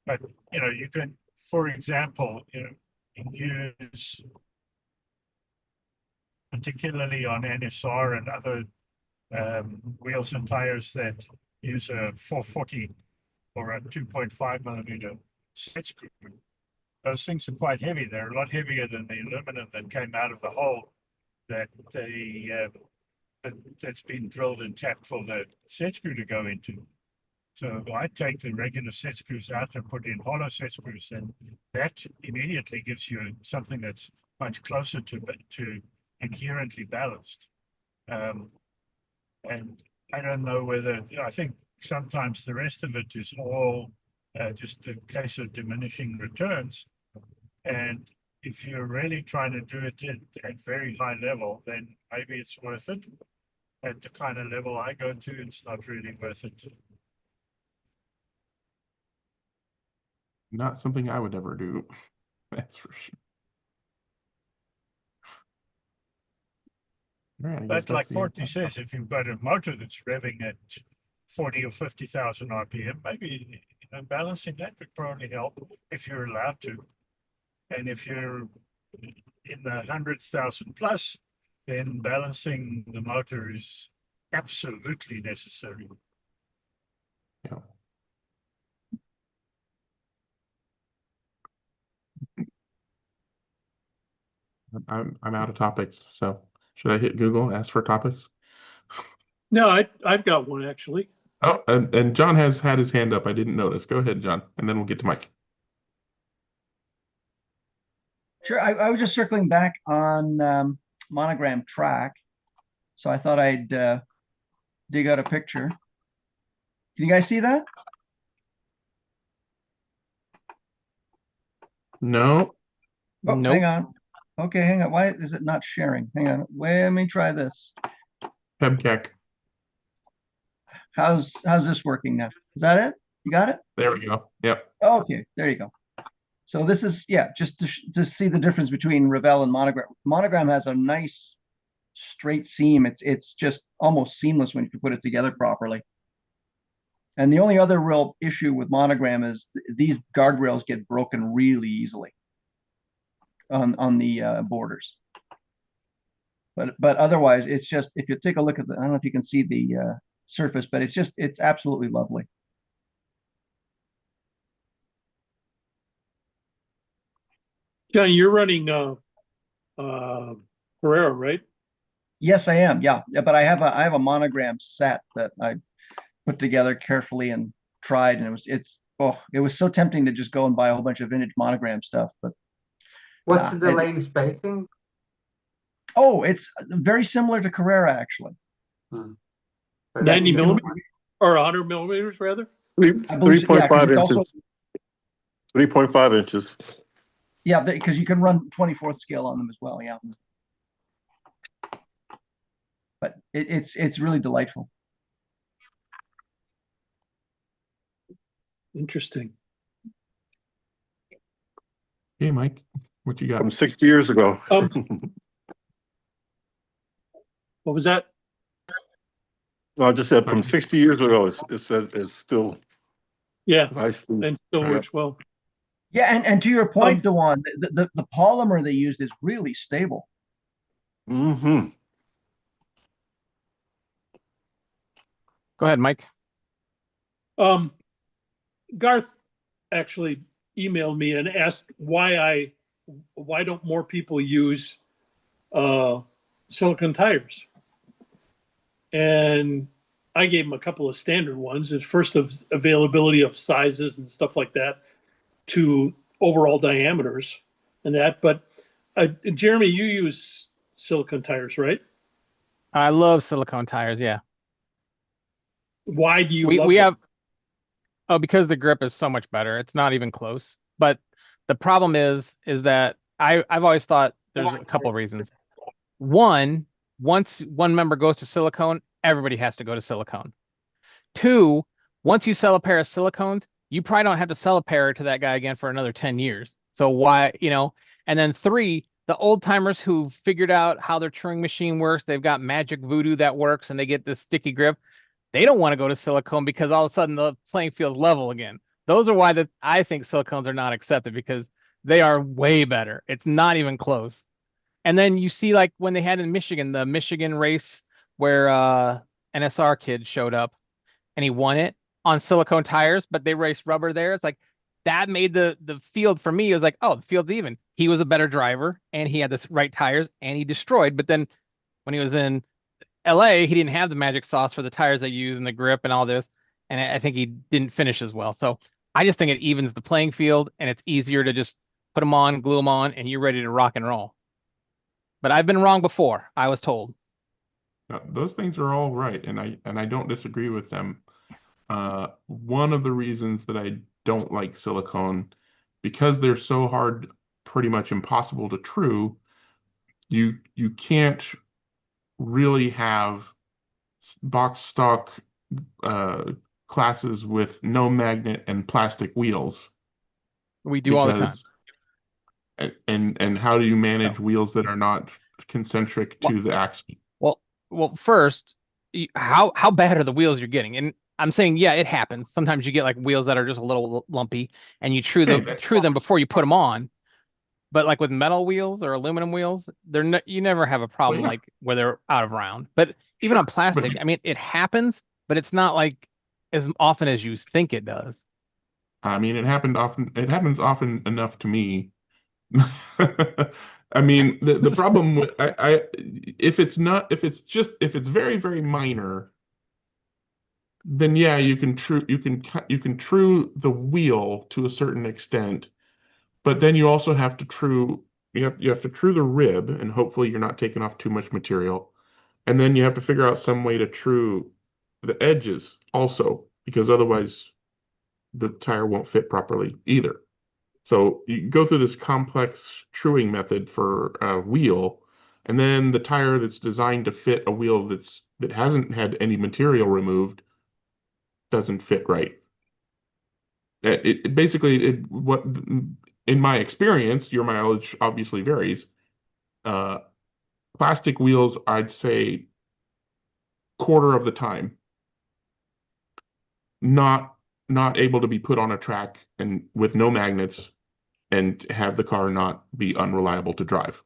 But you can, for example, use, particularly on NSR and other wheels and tires that use a 440 or a 2.5 millimeter set screw. Those things are quite heavy. They're a lot heavier than the aluminum that came out of the hole that's been drilled and tapped for the set screw to go into. So I take the regular set screws out and put in hollow set screws, and that immediately gives you something that's much closer to inherently balanced. And I don't know whether, I think sometimes the rest of it is all just a case of diminishing returns. And if you're really trying to do it at very high level, then maybe it's worth it. At the kind of level I go to, it's not really worth it. Not something I would ever do. That's for sure. All right, But like Courtney says, if you've got a motor that's revving at 40 or 50,000 RPM, maybe balancing that would probably help if you're allowed to. And if you're in the 100,000 plus, then balancing the motor is absolutely necessary. Yeah. I'm out of topics, so should I hit Google, ask for topics? No, I've got one actually. Oh, and John has had his hand up. I didn't notice. Go ahead, John, and then we'll get to Mike. Sure. I was just circling back on monogram track. So I thought I'd dig out a picture. Can you guys see that? No. Oh, Nope. hang on. Okay, hang on. Why is it not sharing? Hang on. Wait, let me try this. Pebkek. How's this working now? Is that it? You got it? There we go. Yep. Okay, there you go. So this is, yeah, just to see the difference between Revell and Monogram. Monogram has a nice straight seam. It's just almost seamless when you put it together properly. And the only other real issue with Monogram is these guardrails get broken really easily on the borders. But otherwise, it's just, if you take a look at the, I don't know if you can see the surface, but it's absolutely lovely. Johnny, you're running Carrera, right? Yes, I am. Yeah, but I have a Monogram set that I put together carefully and tried, and it was so tempting to just go and buy a whole bunch of vintage Monogram stuff. But What's the lane spacing? oh, it's very similar to Carrera actually. 90 millimeters or 100 millimeters rather. 3.5 inches. 3.5 inches. Yeah, because you can run 24th scale on them as well. Yeah, but it's really delightful. Interesting. Hey, Mike, what you got? From 60 years ago. What was that? No, I just said from 60 years ago, it's still nice. And still works well. Yeah, and to your point, Dewan, the polymer they used is really stable. Go ahead, Mike. Garth actually emailed me and asked why don't more people use silicone tires? And I gave him a couple of standard ones. It's first of availability of sizes and stuff like that, to overall diameters and that. But Jeremy, you use silicone tires, right? I love silicone tires. Yeah. Why do you? We have. Oh, because the grip is so much better. It's not even close. But the problem is that I've always thought there's a couple of reasons. One, once one member goes to silicone, everybody has to go to silicone. Two, once you sell a pair of silicones, you probably don't have to sell a pair to that guy again for another 10 years. So why, and then three, the old timers who figured out how their Turing machine works, they've got magic voodoo that works and they get this sticky grip. They don't want to go to silicone because all of a sudden the playing field's level again. Those are why I think silicones are not accepted, because they are way better. It's not even close. And then you see, like when they had in Michigan, the Michigan race where NSR kid showed up and he won it on silicone tires, but they raced rubber there. It's like that made the field for me. It was like, oh, the field's even. He was a better driver and he had the right tires and he destroyed. But then when he was in LA, he didn't have the magic sauce for the tires they use and the grip and all this. And I think he didn't finish as well. So I just think it evens the playing field and it's easier to just put them on, glue them on, and you're ready to rock and roll. But I've been wrong before, I was told. Those things are all right, and I don't disagree with them. One of the reasons that I don't like silicone, because they're so hard, pretty much impossible to true, you can't really have box stock classes with no magnet and plastic wheels. We do all the time. And how do you manage wheels that are not concentric to the axle? Well, first, how bad are the wheels you're getting? And I'm saying, yeah, it happens. Sometimes you get like wheels that are just a little lumpy, and you true them before you put them on. But like with metal wheels or aluminum wheels, you never have a problem like where they're out of round. But even on plastic, I mean, it happens, but it's not like as often as you think it does. I mean, it happens often enough to me. I mean, the problem with if it's very, very minor, then yeah, you can true the wheel to a certain extent, but then you also have to true the rib, and hopefully you're not taking off too much material, and then you have to figure out some way to true the edges also, because otherwise the tire won't fit properly either. So you go through this complex truing method for a wheel, and then the tire that's designed to fit a wheel that hasn't had any material removed doesn't fit right. What in my experience, your mileage obviously varies. plastic wheels, I'd say quarter of the time, not able to be put on a track and with no magnets and have the car not be unreliable to drive.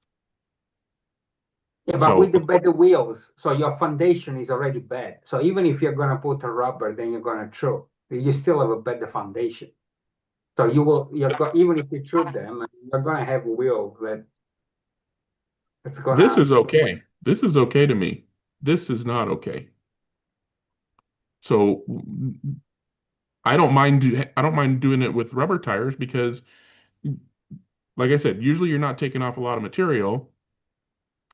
Yeah, but So- with the better wheels, so your foundation is already bad. So even if you're gonna put a rubber, then you're gonna throw, you still have a better foundation. So even if you throw them, you're gonna have wheels that's gonna. This is okay. This is okay to me. This is not okay. So I don't mind doing it with rubber tires because, like I said, usually you're not taking off a lot of material,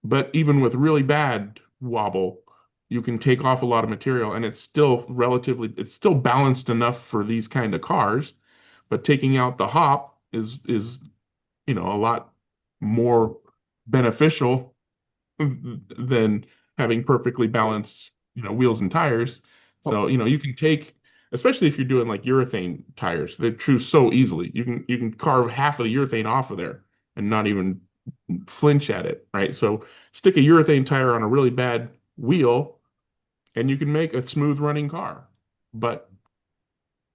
but even with really bad wobble, you can take off a lot of material and it's still balanced enough for these kind of cars, but taking out the hop is a lot more beneficial than having perfectly balanced, wheels and tires. So, you can take, especially if you're doing like urethane tires, they chew so easily. You can carve half of the urethane off of there and not even flinch at it, right? So stick a urethane tire on a really bad wheel and you can make a smooth running car. But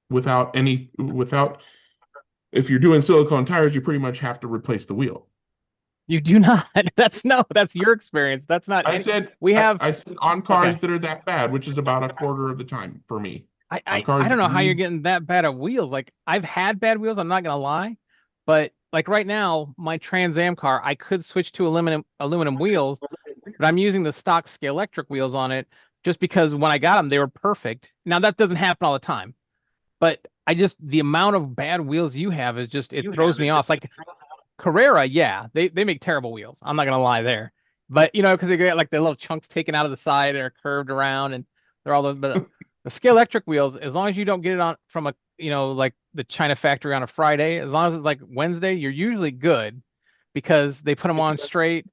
without if you're doing silicone tires, you pretty much have to replace the wheel. You do not. That's your experience. That's not. I said I said on cars that are that bad, which is about a quarter of the time for me. I don't know how you're getting that bad at wheels. Like I've had bad wheels, I'm not gonna lie, but like right now, my Trans Am car, I could switch to aluminum wheels, but I'm using the stock Scalextric wheels on it just because when I got them, they were perfect. Now that doesn't happen all the time, but the amount of bad wheels you have is just it throws me off. Like Carrera, yeah, they make terrible wheels. I'm not gonna lie there, but because they get like the little chunks taken out of the side, they're curved around, and they're all those. But the Scalextric wheels, as long as you don't get it on from like the China factory on a Friday, as long as it's like Wednesday, you're usually good because they put them on straight.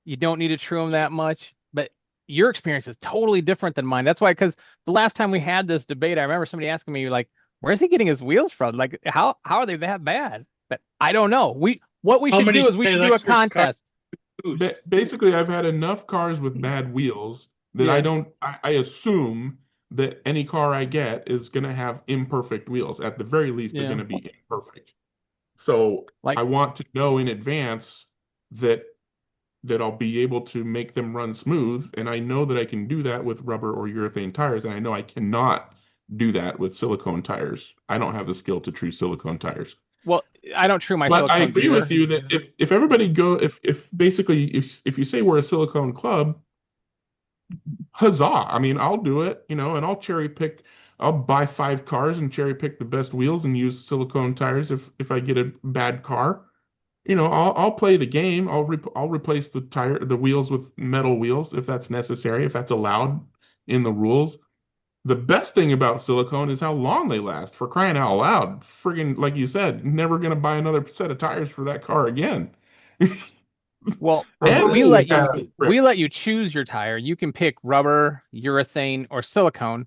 You don't need to trim them that much, but your experience is totally different than mine. That's why, because the last time we had this debate, I remember somebody asking me like, "Where's he getting his wheels from? Like, how are they that bad?" But I don't know. What we should do is we should do a contest. Basically, I've had enough cars with bad wheels that I assume that any car I get is going to have imperfect wheels. At the very least, they're going to be imperfect. So I want to know in advance that I'll be able to make them run smooth. And I know that I can do that with rubber or urethane tires. And I know I cannot do that with silicone tires. I don't have the skill to true silicone tires. Well, I don't true my But I silicones agree either. with you that if everybody if you say we're a silicone club, huzzah. I mean, I'll do it, and I'll cherry pick. I'll buy 5 cars and cherry pick the best wheels and use silicone tires if I get a bad car. I'll play the game. I'll replace the wheels with metal wheels if that's necessary, if that's allowed in the rules. The best thing about silicone is how long they last. For crying out loud, friggin' like you said, never gonna buy another set of tires for that car again. Well, And we we let you choose your tire. You can pick rubber, urethane, or silicone.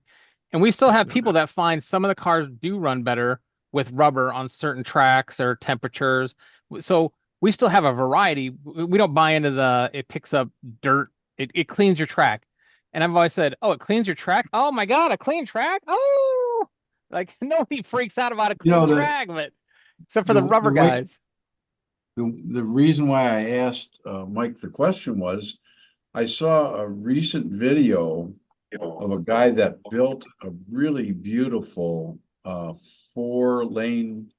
And we still have people that find some of the cars do run better with rubber on certain tracks or temperatures. So we still have a variety. We don't buy into it picks up dirt. It cleans your track. And I've always said, oh, it cleans your track. Oh my God, a clean track. Oh, like nobody freaks out about a clean track, but except for the rubber guys. The reason why I asked Mike the question was I saw a recent video of a guy that built a really beautiful 4-lane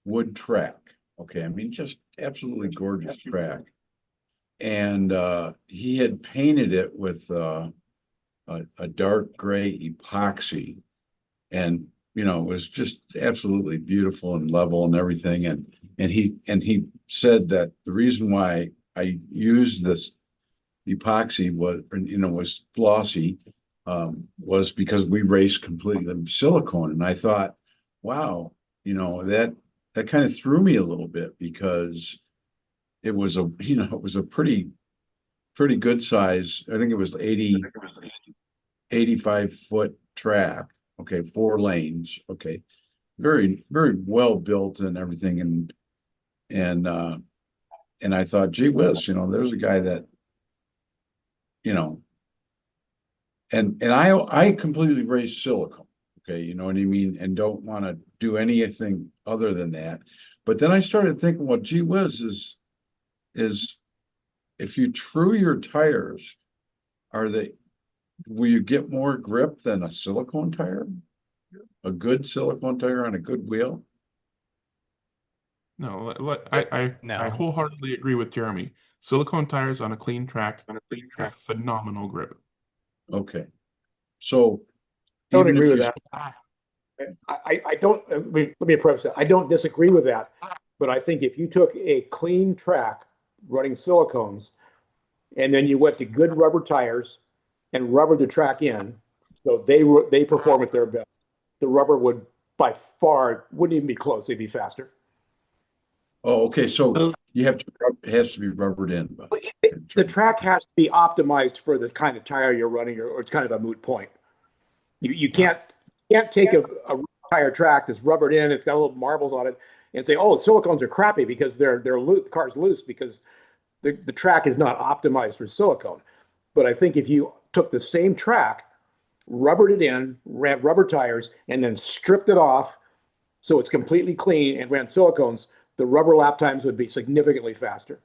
wood track. Okay, I mean just absolutely gorgeous track. And he had painted it with a dark gray epoxy, and it was just absolutely beautiful and level and everything. And he said that the reason why I used this epoxy was glossy, was because we raced completely in silicone. And I thought, wow, that kind of threw me a little bit because it was a pretty good size. I think it was 85-foot track. Okay, 4 lanes. Okay, very, very well built and everything. And I thought, gee whiz, there's a guy that you know, and I completely raise silicone. Okay, you know what I mean, and don't want to do anything other than that. But then I started thinking, well, gee whiz, is if you true your tires, will you get more grip than a silicone tire? A good silicone tire on a good wheel? No, I No. wholeheartedly agree with Jeremy. Silicone tires on a clean track have phenomenal grip. Okay. So Don't even agree if with you, that. I don't, I mean, let me preface that. I don't disagree with that. But I think if you took a clean track running silicones and then you went to good rubber tires and rubbered the track in, so they perform at their best, the rubber would by far wouldn't even be close. They'd be faster. oh, okay, so you have to, it has to be rubbered in. But The track has to be optimized for the kind of tire you're running, or it's kind of a moot point. You can't take a tire track that's rubbered in, it's got little marbles on it, and say, oh, silicones are crappy because they're loose, the car's loose because the track is not optimized for silicone. But I think if you took the same track, rubbered it in, ran rubber tires, and then stripped it off so it's completely clean and ran silicones, the rubber lap times would be significantly faster.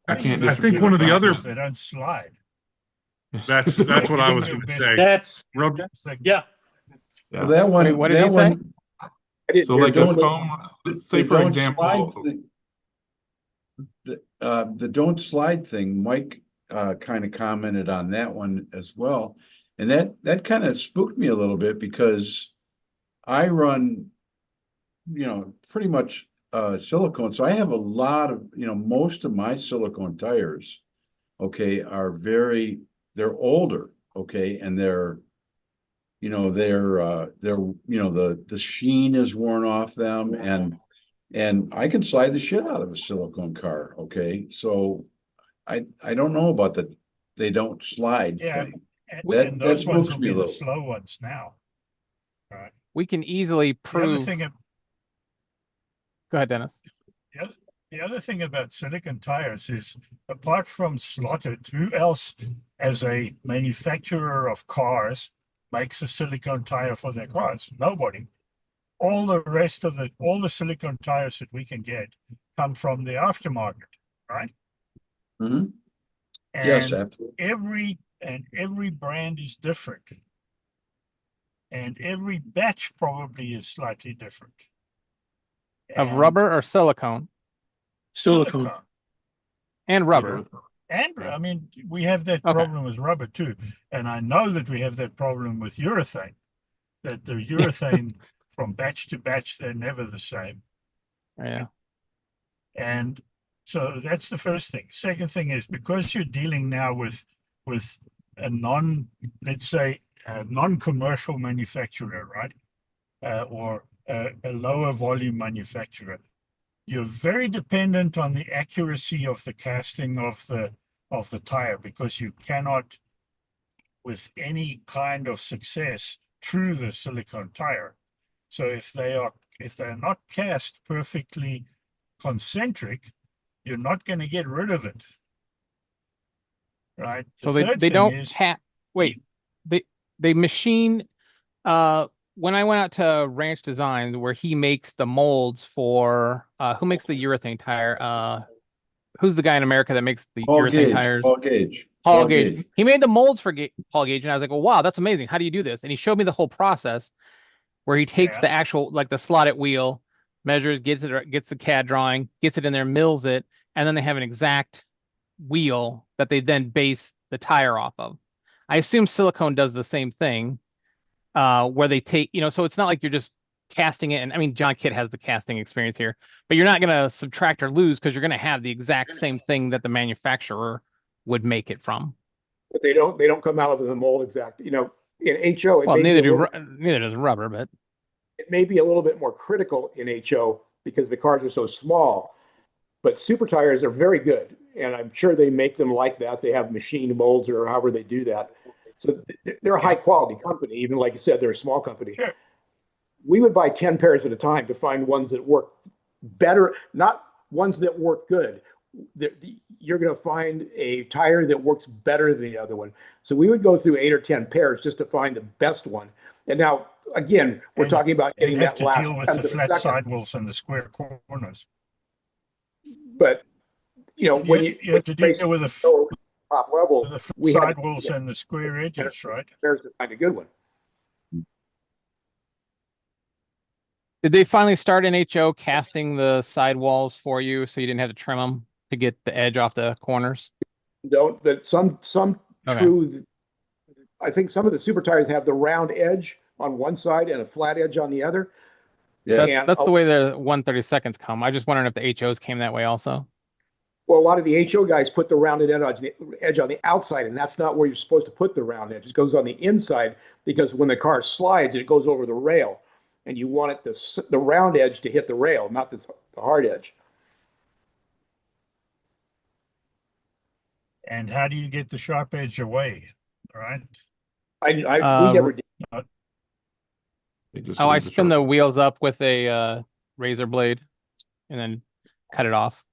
I can't I think disagree one with of the that. other, They don't slide. that's what I was going to say. That's, Rub, yeah. so that one, Wait, what did that he say? one, I didn't So hear like Joe, a but foam, say the for don't slide example, thing- the don't slide thing, Mike kind of commented on that one as well. And that kind of spooked me a little bit because I run, you know, pretty much silicone. So I have a lot of, you know, most of my silicone tires, okay, they're older, okay, and they're, you know, you know, the sheen is worn off them, and I can slide the shit out of a silicone car, okay? So I don't know about they don't slide Yeah, thing. and That those ones spooks will me be a the little. slow ones now. Right. We can easily The other prove. thing, Go ahead, Dennis. the other thing about silicon tires is, apart from Slotted, who else, as a manufacturer of cars, makes a silicone tire for their cars? Nobody. All the silicone tires that we can get come from the aftermarket, right? Mhm. Yes, And absolutely. every brand is different. And every batch probably is slightly different. Of And rubber or silicone? Silicone. And rubber. And I mean, we have that Okay. problem with rubber too. And I know that we have that problem with urethane, that the urethane from batch to batch, they're never the same. Yeah. And so that's the first thing. Second thing is, because you're dealing now with a let's say, a non-commercial manufacturer, right? Or a lower volume manufacturer, you're very dependent on the accuracy of the casting of the tire, because you cannot, with any kind of success, true the silicone tire. So if they're not cast perfectly concentric, you're not going to get rid of it. Right? So they don't wait. They machine when I went out to Ranch Designs, where he makes the molds for who makes the urethane tire? Who's the guy in America that makes the urethane tires? Paul Gage. Paul Gage. He made the molds for Paul Gage, and I was like, "Well, wow, that's amazing. How do you do this?" And he showed me the whole process, where he takes the actual, like, the slotted wheel, measures, gets the CAD drawing, gets it in there, mills it, and then they have an exact wheel that they then base the tire off of. I assume silicone does the same thing, where they take, you know, so it's not like you're just casting it. And I mean, John Kidd has the casting experience here, but you're not going to subtract or lose, because you're going to have the exact same thing that the manufacturer would make it from. But they don't come out of the mold exact. You know, in HO, Well, neither does rubber, but it may be a little bit more critical in HO because the cars are so small. But super tires are very good, and I'm sure they make them like that. They have machined molds or however they do that. So they're a high quality company, even like you said, they're a small company. Sure. We would buy 10 pairs at a time to find ones that work better, not ones that work good, you're going to find a tire that works better than the other one. So we would go through 8 or 10 pairs just to find the best one. And now, again, we're talking about getting You'd have that to last deal with tenth the of a flat second. sidewalls and the square corners. But when you have to deal with the top level, the we had sidewalls and the square edges, right? pairs to find a good one. Did they finally start in HO casting the sidewalls for you so you didn't have to trim them to get the edge off the corners? Don't, but some Okay. true. I think some of the super tires have the round edge on one side and a flat edge on the other. Yeah. That's the way the 1/32 come. I just wondering if the HOs came that way also. Well, a lot of the HO guys put the rounded edge on the outside, and that's not where you're supposed to put the round edge. It goes on the inside because when the car slides, it goes over the rail, and you want it the round edge to hit the rail, not the hard edge. And how do you get the sharp edge away? All right. We never did. I spin the wheels up with a razor blade and then cut it off.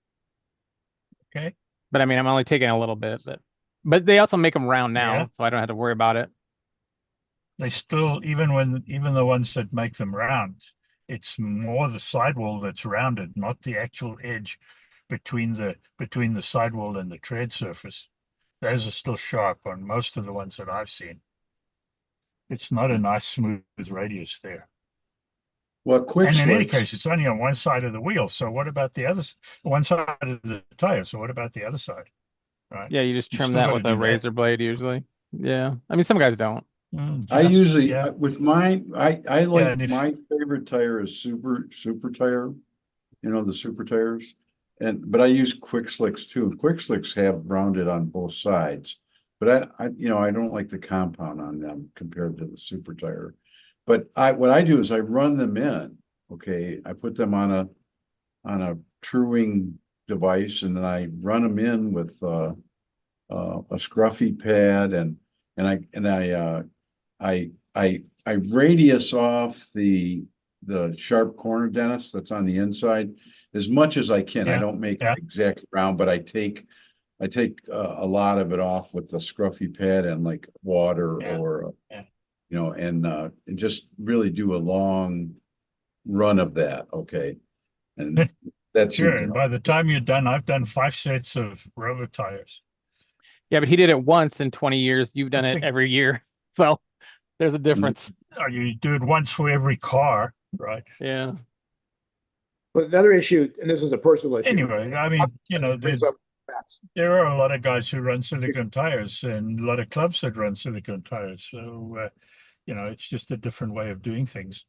Okay. But I mean, I'm only taking a little bit, but they also make them round now, Yeah. so I don't have to worry about it. They still, even the ones that make them round, it's more the sidewall that's rounded, not the actual edge between the sidewall and the tread surface. Those are still sharp on most of the ones that I've seen. It's not a nice smooth radius there. Well, quick And in any slicks. case, it's only on one side of the wheel. So what about the other one side of the tire? So what about the other side? Right. Yeah, you just You trim still that gotta with do a that. razor blade usually. Yeah. I mean, some guys don't. I usually yeah. with mine, I like and if- my favorite tire is super tire, the super tires. But I use quick slicks too. Quick slicks have rounded on both sides, but I don't like the compound on them compared to the super tire. But what I do is I run them in. Okay, I put them on a truing device, and then I run them in with a scruffy pad, I radius off the sharp corner, Dennis, that's on the inside as much as I can. I Yeah, don't make yeah. it exactly round, but I take a lot of it off with the scruffy pad and like water Yeah, or yeah. and just really do a long run of that. Okay, and that's Sure. And by the time you're done, I've done 5 sets of rubber tires. Yeah, but he did it once in 20 years. You've done I it think- every year. So there's a difference. You do it once for every car, right? Yeah. But another issue, and this is a personal issue. Anyway, I mean, brings up facts. there are a lot of guys who run silicone tires and a lot of clubs that run silicone tires. So, it's just a different way of doing things.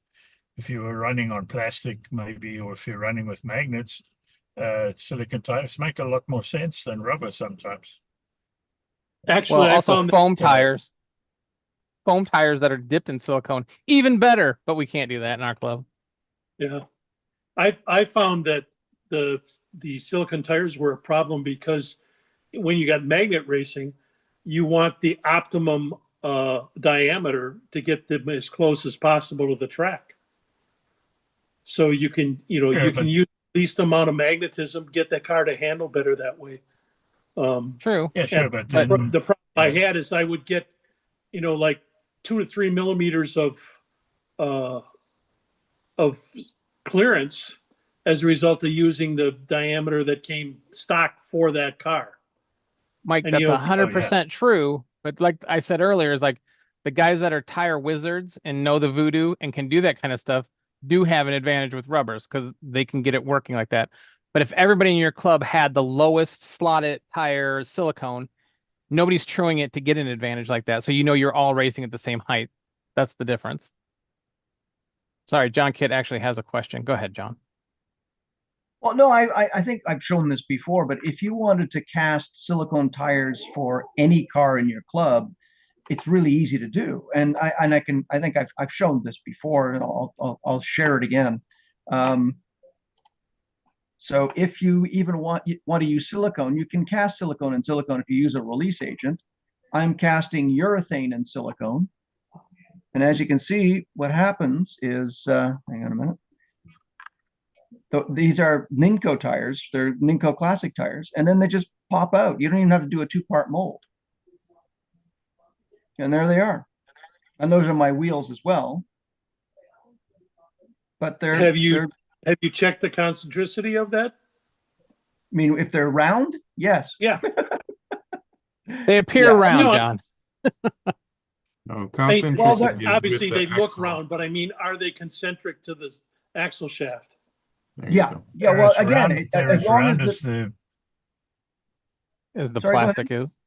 If you were running on plastic, maybe, or if you're running with magnets, silicone tires make a lot more sense than rubber sometimes. Actually, Well, I also found foam that, tires. Foam tires that are dipped in silicone, even better, but we can't do that in our club. yeah, I found that the silicon tires were a problem because when you got magnet racing, you want the optimum diameter to get them as close as possible to the track. So you can, Yeah, you can but- use the least amount of magnetism, get that car to handle better that way. True. Yeah, sure, And but but- then, the problem I had is I would get, like 2 to 3 millimeters of clearance as a result of using the diameter that came stock for that car. Mike, And, that's you know, 100% true. But like I said earlier, is like the guys that are tire wizards and know the voodoo and can do that kind of stuff do have an advantage with rubbers because they can get it working like that. But if everybody in your club had the lowest slotted tire silicone, nobody's truing it to get an advantage like that. So you're all racing at the same height. That's the difference. Sorry, John Kidd actually has a question. Go ahead, John. Well, no, I think I've shown this before, but if you wanted to cast silicone tires for any car in your club, it's really easy to do. And I think I've shown this before, and I'll share it again. So if you even want to use silicone, you can cast silicone in silicone if you use a release agent. I'm casting urethane in silicone. And as you can see, what happens is, hang on a minute. These are Ninco tires. They're Ninco Classic tires, and then they just pop out. You don't even have to do a 2-part mold. And there they are. And those are my wheels as well. But Have you checked the concentricity of that? I mean, if they're round, yes. Yeah. They appear Yeah. round, No, John. No, Well, concentricity is obviously with they the look axle. round, but I mean, are they concentric to the axle shaft? There you Yeah. go. Yeah. Well, again, they're as as long round as as the As the Sorry, go ahead. plastic is.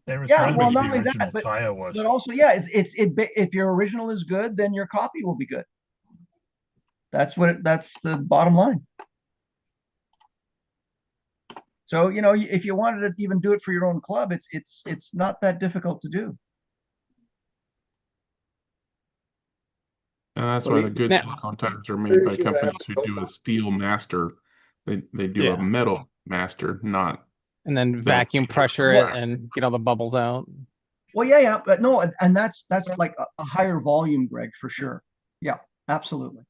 they're as Yeah, round well, as not the only that, original tire was. but also, yeah, if your original is good, then your copy will be good. That's the bottom line. So, if you wanted to even do it for your own club, it's not that difficult to do. And that's Well, why the- the good Now- silicone tires are made by Here's what I companies who do a steel master. They do Yeah. a metal master, not And then So- vacuum pressure it Well- and get all the bubbles out. Well, yeah, but no, and that's like a higher volume, Greg, for sure. Yeah, absolutely.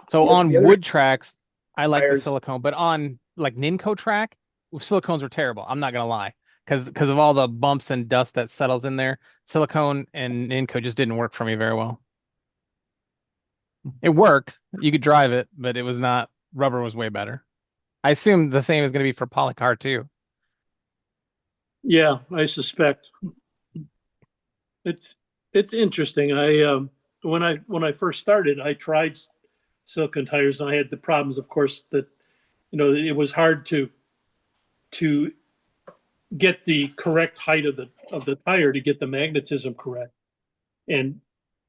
So The- on the other wood tracks, I like the tires- silicone, but on like Ninco track, silicones were terrible. I'm not gonna lie, because of all the bumps and dust that settles in there, silicone and Ninco just didn't work for me very well. It worked, you could drive it, but it was not. Rubber was way better. I assume the same is gonna be for polycar too. Yeah, I suspect. It's interesting. When I first started, I tried silicone tires, and I had the problems, of course, that it was hard to get the correct height of the tire to get the magnetism correct. And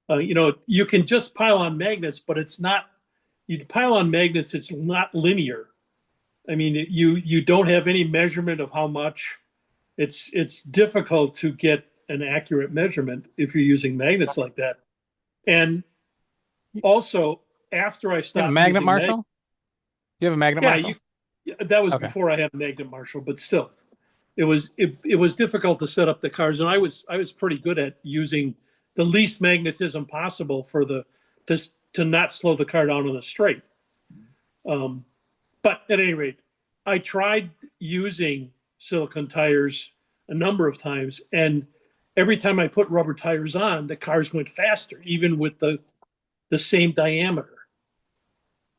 you can just pile on magnets, but it's not. You pile on magnets, it's not linear. I mean, you don't have any measurement of how much. It's difficult to get an accurate measurement if you're using magnets like that. And also, after I You have a stopped magnet, using Marshall? Do you have a magnet, Marshall? that was Okay. before I had a magnet Marshall, but still, it was difficult to set up the cars, and I was pretty good at using the least magnetism possible for to not slow the car down on the straight. But at any rate, I tried using silicone tires a number of times, and every time I put rubber tires on, the cars went faster, even with the same diameter.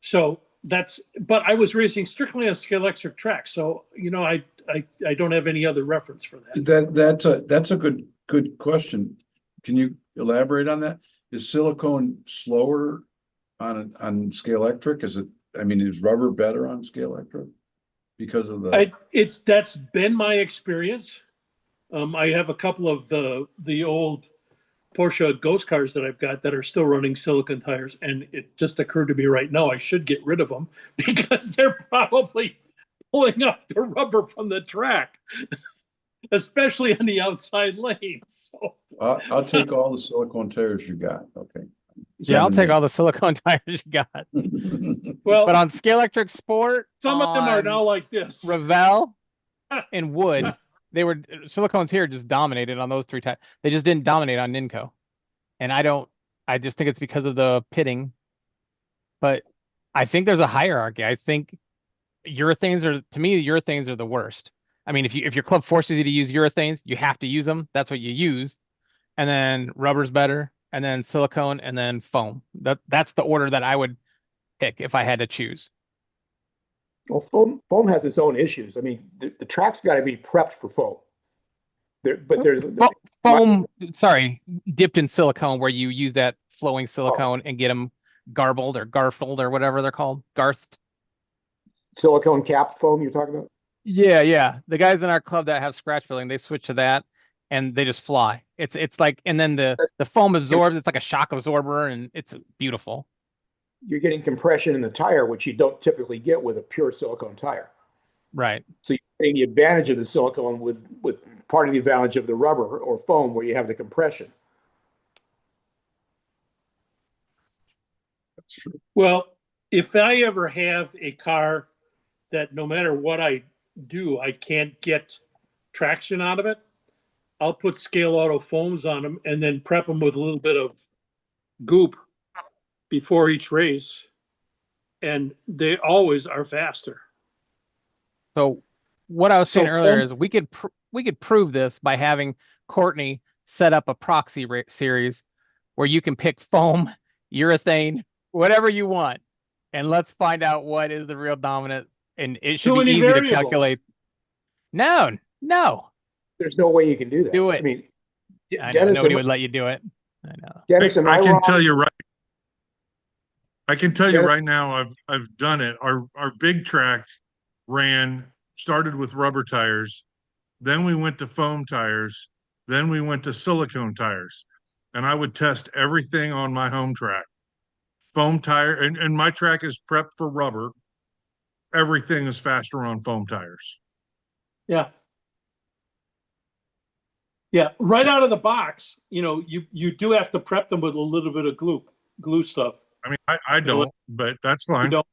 So but I was racing strictly on scale electric track, so I don't have any other reference for that. That's a good question. Can you elaborate on that? Is silicone slower on scale electric? Is rubber better on scale electric because of the? That's been my experience. I have a couple of the old Porsche Ghost cars that I've got that are still running silicone tires, and it just occurred to me right now I should get rid of them because they're probably pulling up the rubber from the track, especially on the outside lanes. So I'll take all the silicone tires you got. Okay. Yeah, I'll take all the silicone tires you got. well, But on scale electric sport, some of them are on now like this. Revell and wood, silicones here just dominated on those three types. They just didn't dominate on Ninco. And I just think it's because of the pitting. But I think there's a hierarchy. I think urethanes are the worst. I mean, if your club forces you to use urethanes, you have to use them. That's what you use. And then rubber's better, and then silicone, and then foam. That's the order that I would pick if I had to choose. Well, foam has its own issues. I mean, the track's got to be prepped for foam. Foam, sorry, dipped in silicone, where you use that flowing silicone and get them garbled or garfled or whatever they're called, garthed. Silicone capped foam you're talking about? Yeah. The guys in our club that have scratch filling, they switch to that and they just fly. It's like, and then the foam absorbs, it's like a shock absorber, and it's beautiful. You're getting compression in the tire, which you don't typically get with a pure silicone tire. Right. So you're getting the advantage of the silicone with part of the advantage of the rubber or foam where you have the compression. That's true. Well, if I ever have a car that no matter what I do, I can't get traction out of it, I'll put scale auto foams on them and then prep them with a little bit of goop before each race. and they always are faster. So what I was saying So earlier foam- is we could prove this by having Courtney set up a proxy series where you can pick foam, urethane, whatever you want, and let's find out what is the real dominant. And it should Too be many easy to variables. calculate. No, There's no way you can do that. Do it. I mean, I know Dennis nobody and, would let you do it. I know. Dennis and I can Ron- tell you right. I can tell you Dennis- right now, I've done it. Our big track started with rubber tires, then we went to foam tires, then we went to silicone tires, and I would test everything on my home track. Foam tire, and my track is prepped for rubber. Everything is faster on foam tires. Yeah. Yeah, right out of the box, you do have to prep them with a little bit of glue stuff. I mean, I don't, but that's You fine. don't.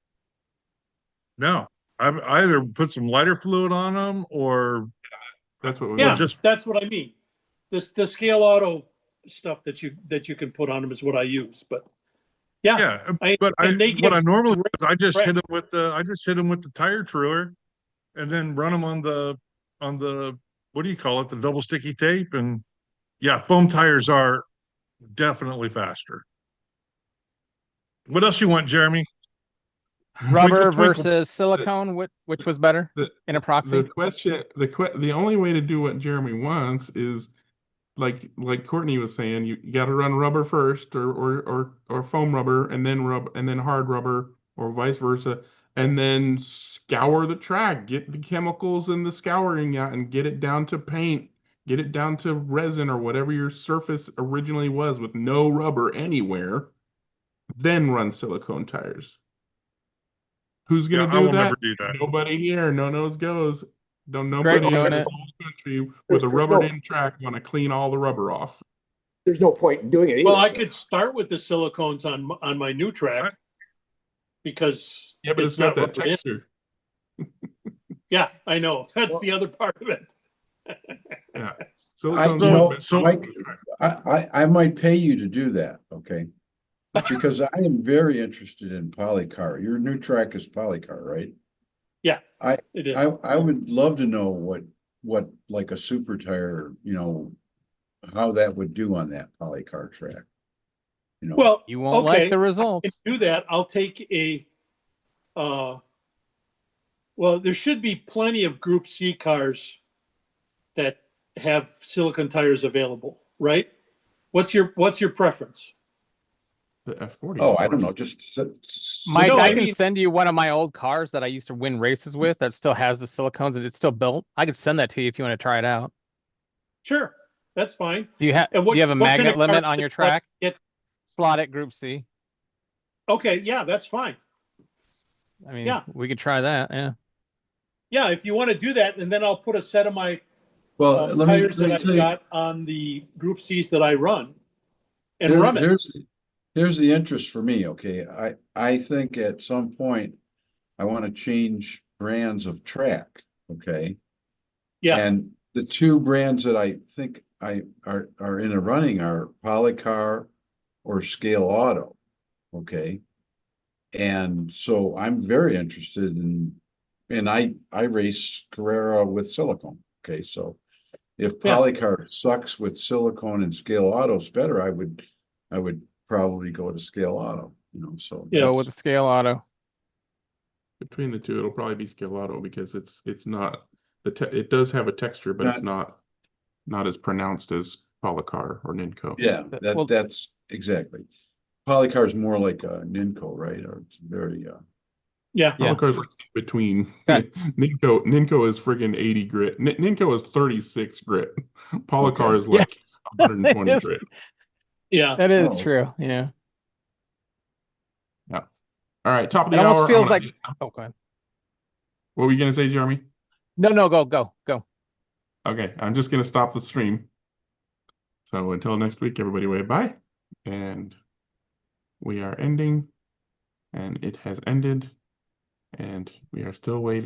No, I either put some lighter fluid on them or That's what we Yeah, want. just that's what I mean. The Scale Auto stuff that you can put on them is what I use. But yeah, but and they what give I normally do is I just great hit them with the tire truer, and then run them on the what do you call it, the double sticky tape, and yeah, foam tires are definitely faster. What else you want, Jeremy? Rubber Twinkle, twinkle. versus silicone, which was better in a proxy? The only way to do what Jeremy wants is like Courtney was saying, you got to run rubber first, or foam rubber, and then hard rubber, or vice versa, and then scour the track, get the chemicals and the scouring out, and get it down to paint, get it down to resin or whatever your surface originally was with no rubber anywhere, then run silicone tires. Who's gonna I do will that? never do that. Nobody here. No nose goes. Nobody Greg's in doing the it. whole country with a There's rubbered no- in track want to clean all the rubber off. There's no point in doing it either. Well, I could start with the silicones on my new track because Yeah, but it's got not that rubbered in. texture. Yeah, I know. That's the other part of it. Yeah, I, silicone's you know, the best so- Mike, I might pay you to do that, okay? Because I am very interested in polycar. Your new track is polycar, right? Yeah, I it is. I would love to know what like a super tire, how that would do on that polycar track. Well, You won't like the I results. can do that. I'll take well, there should be plenty of Group C cars that have silicone tires available, right? What's your preference? The F40. Oh, of I don't course. know, just Mike, No, I I can mean- send you one of my old cars that I used to win races with that still has the silicones and it's still built. I could send that to you if you want to try it out. Sure, that's fine. Do you have And what- do you have a what kind magnet of limit car on your would you like track? to get? Slot it Group C. Okay, yeah, that's fine. I mean, Yeah. we could try that. Yeah. Yeah, if you want to do that, and then I'll put a set of my well, let me tires that let me I've tell you, got on the Group Cs that I run, and run it. here's the interest for me, okay? I think at some point I want to change brands of track, okay? Yeah, And the two brands that I think are in the running are Polycar or Scale Auto, okay? And so I'm very interested and I race Carrera with silicone, okay? So if Yeah. Polycar sucks with silicone and Scale Auto's better, I would probably go to Scale Auto, so. Yeah, Go with the Scale Auto. Between the two, it'll probably be Scale Auto because it's not it does have a texture, but it's not as pronounced as Polycar or Ninco. Yeah, Well- that's exactly. Polycar is more like a Ninco, right? Or it's very, yeah. Yeah. Polycar's like in between. Okay. Ninco is friggin' 80 grit. Ninco is 36 grit. Polycar Okay. is like 120 It is. grit. Yeah. That is Oh. true. Yeah. Yeah. All right, top of It the hour. almost feels I wanna- like oh, go ahead. What were you gonna say, Jeremy? No, go. Okay, I'm just gonna stop the stream. So until next week, everybody wave bye. And we are ending, and it has ended, and we are still waving.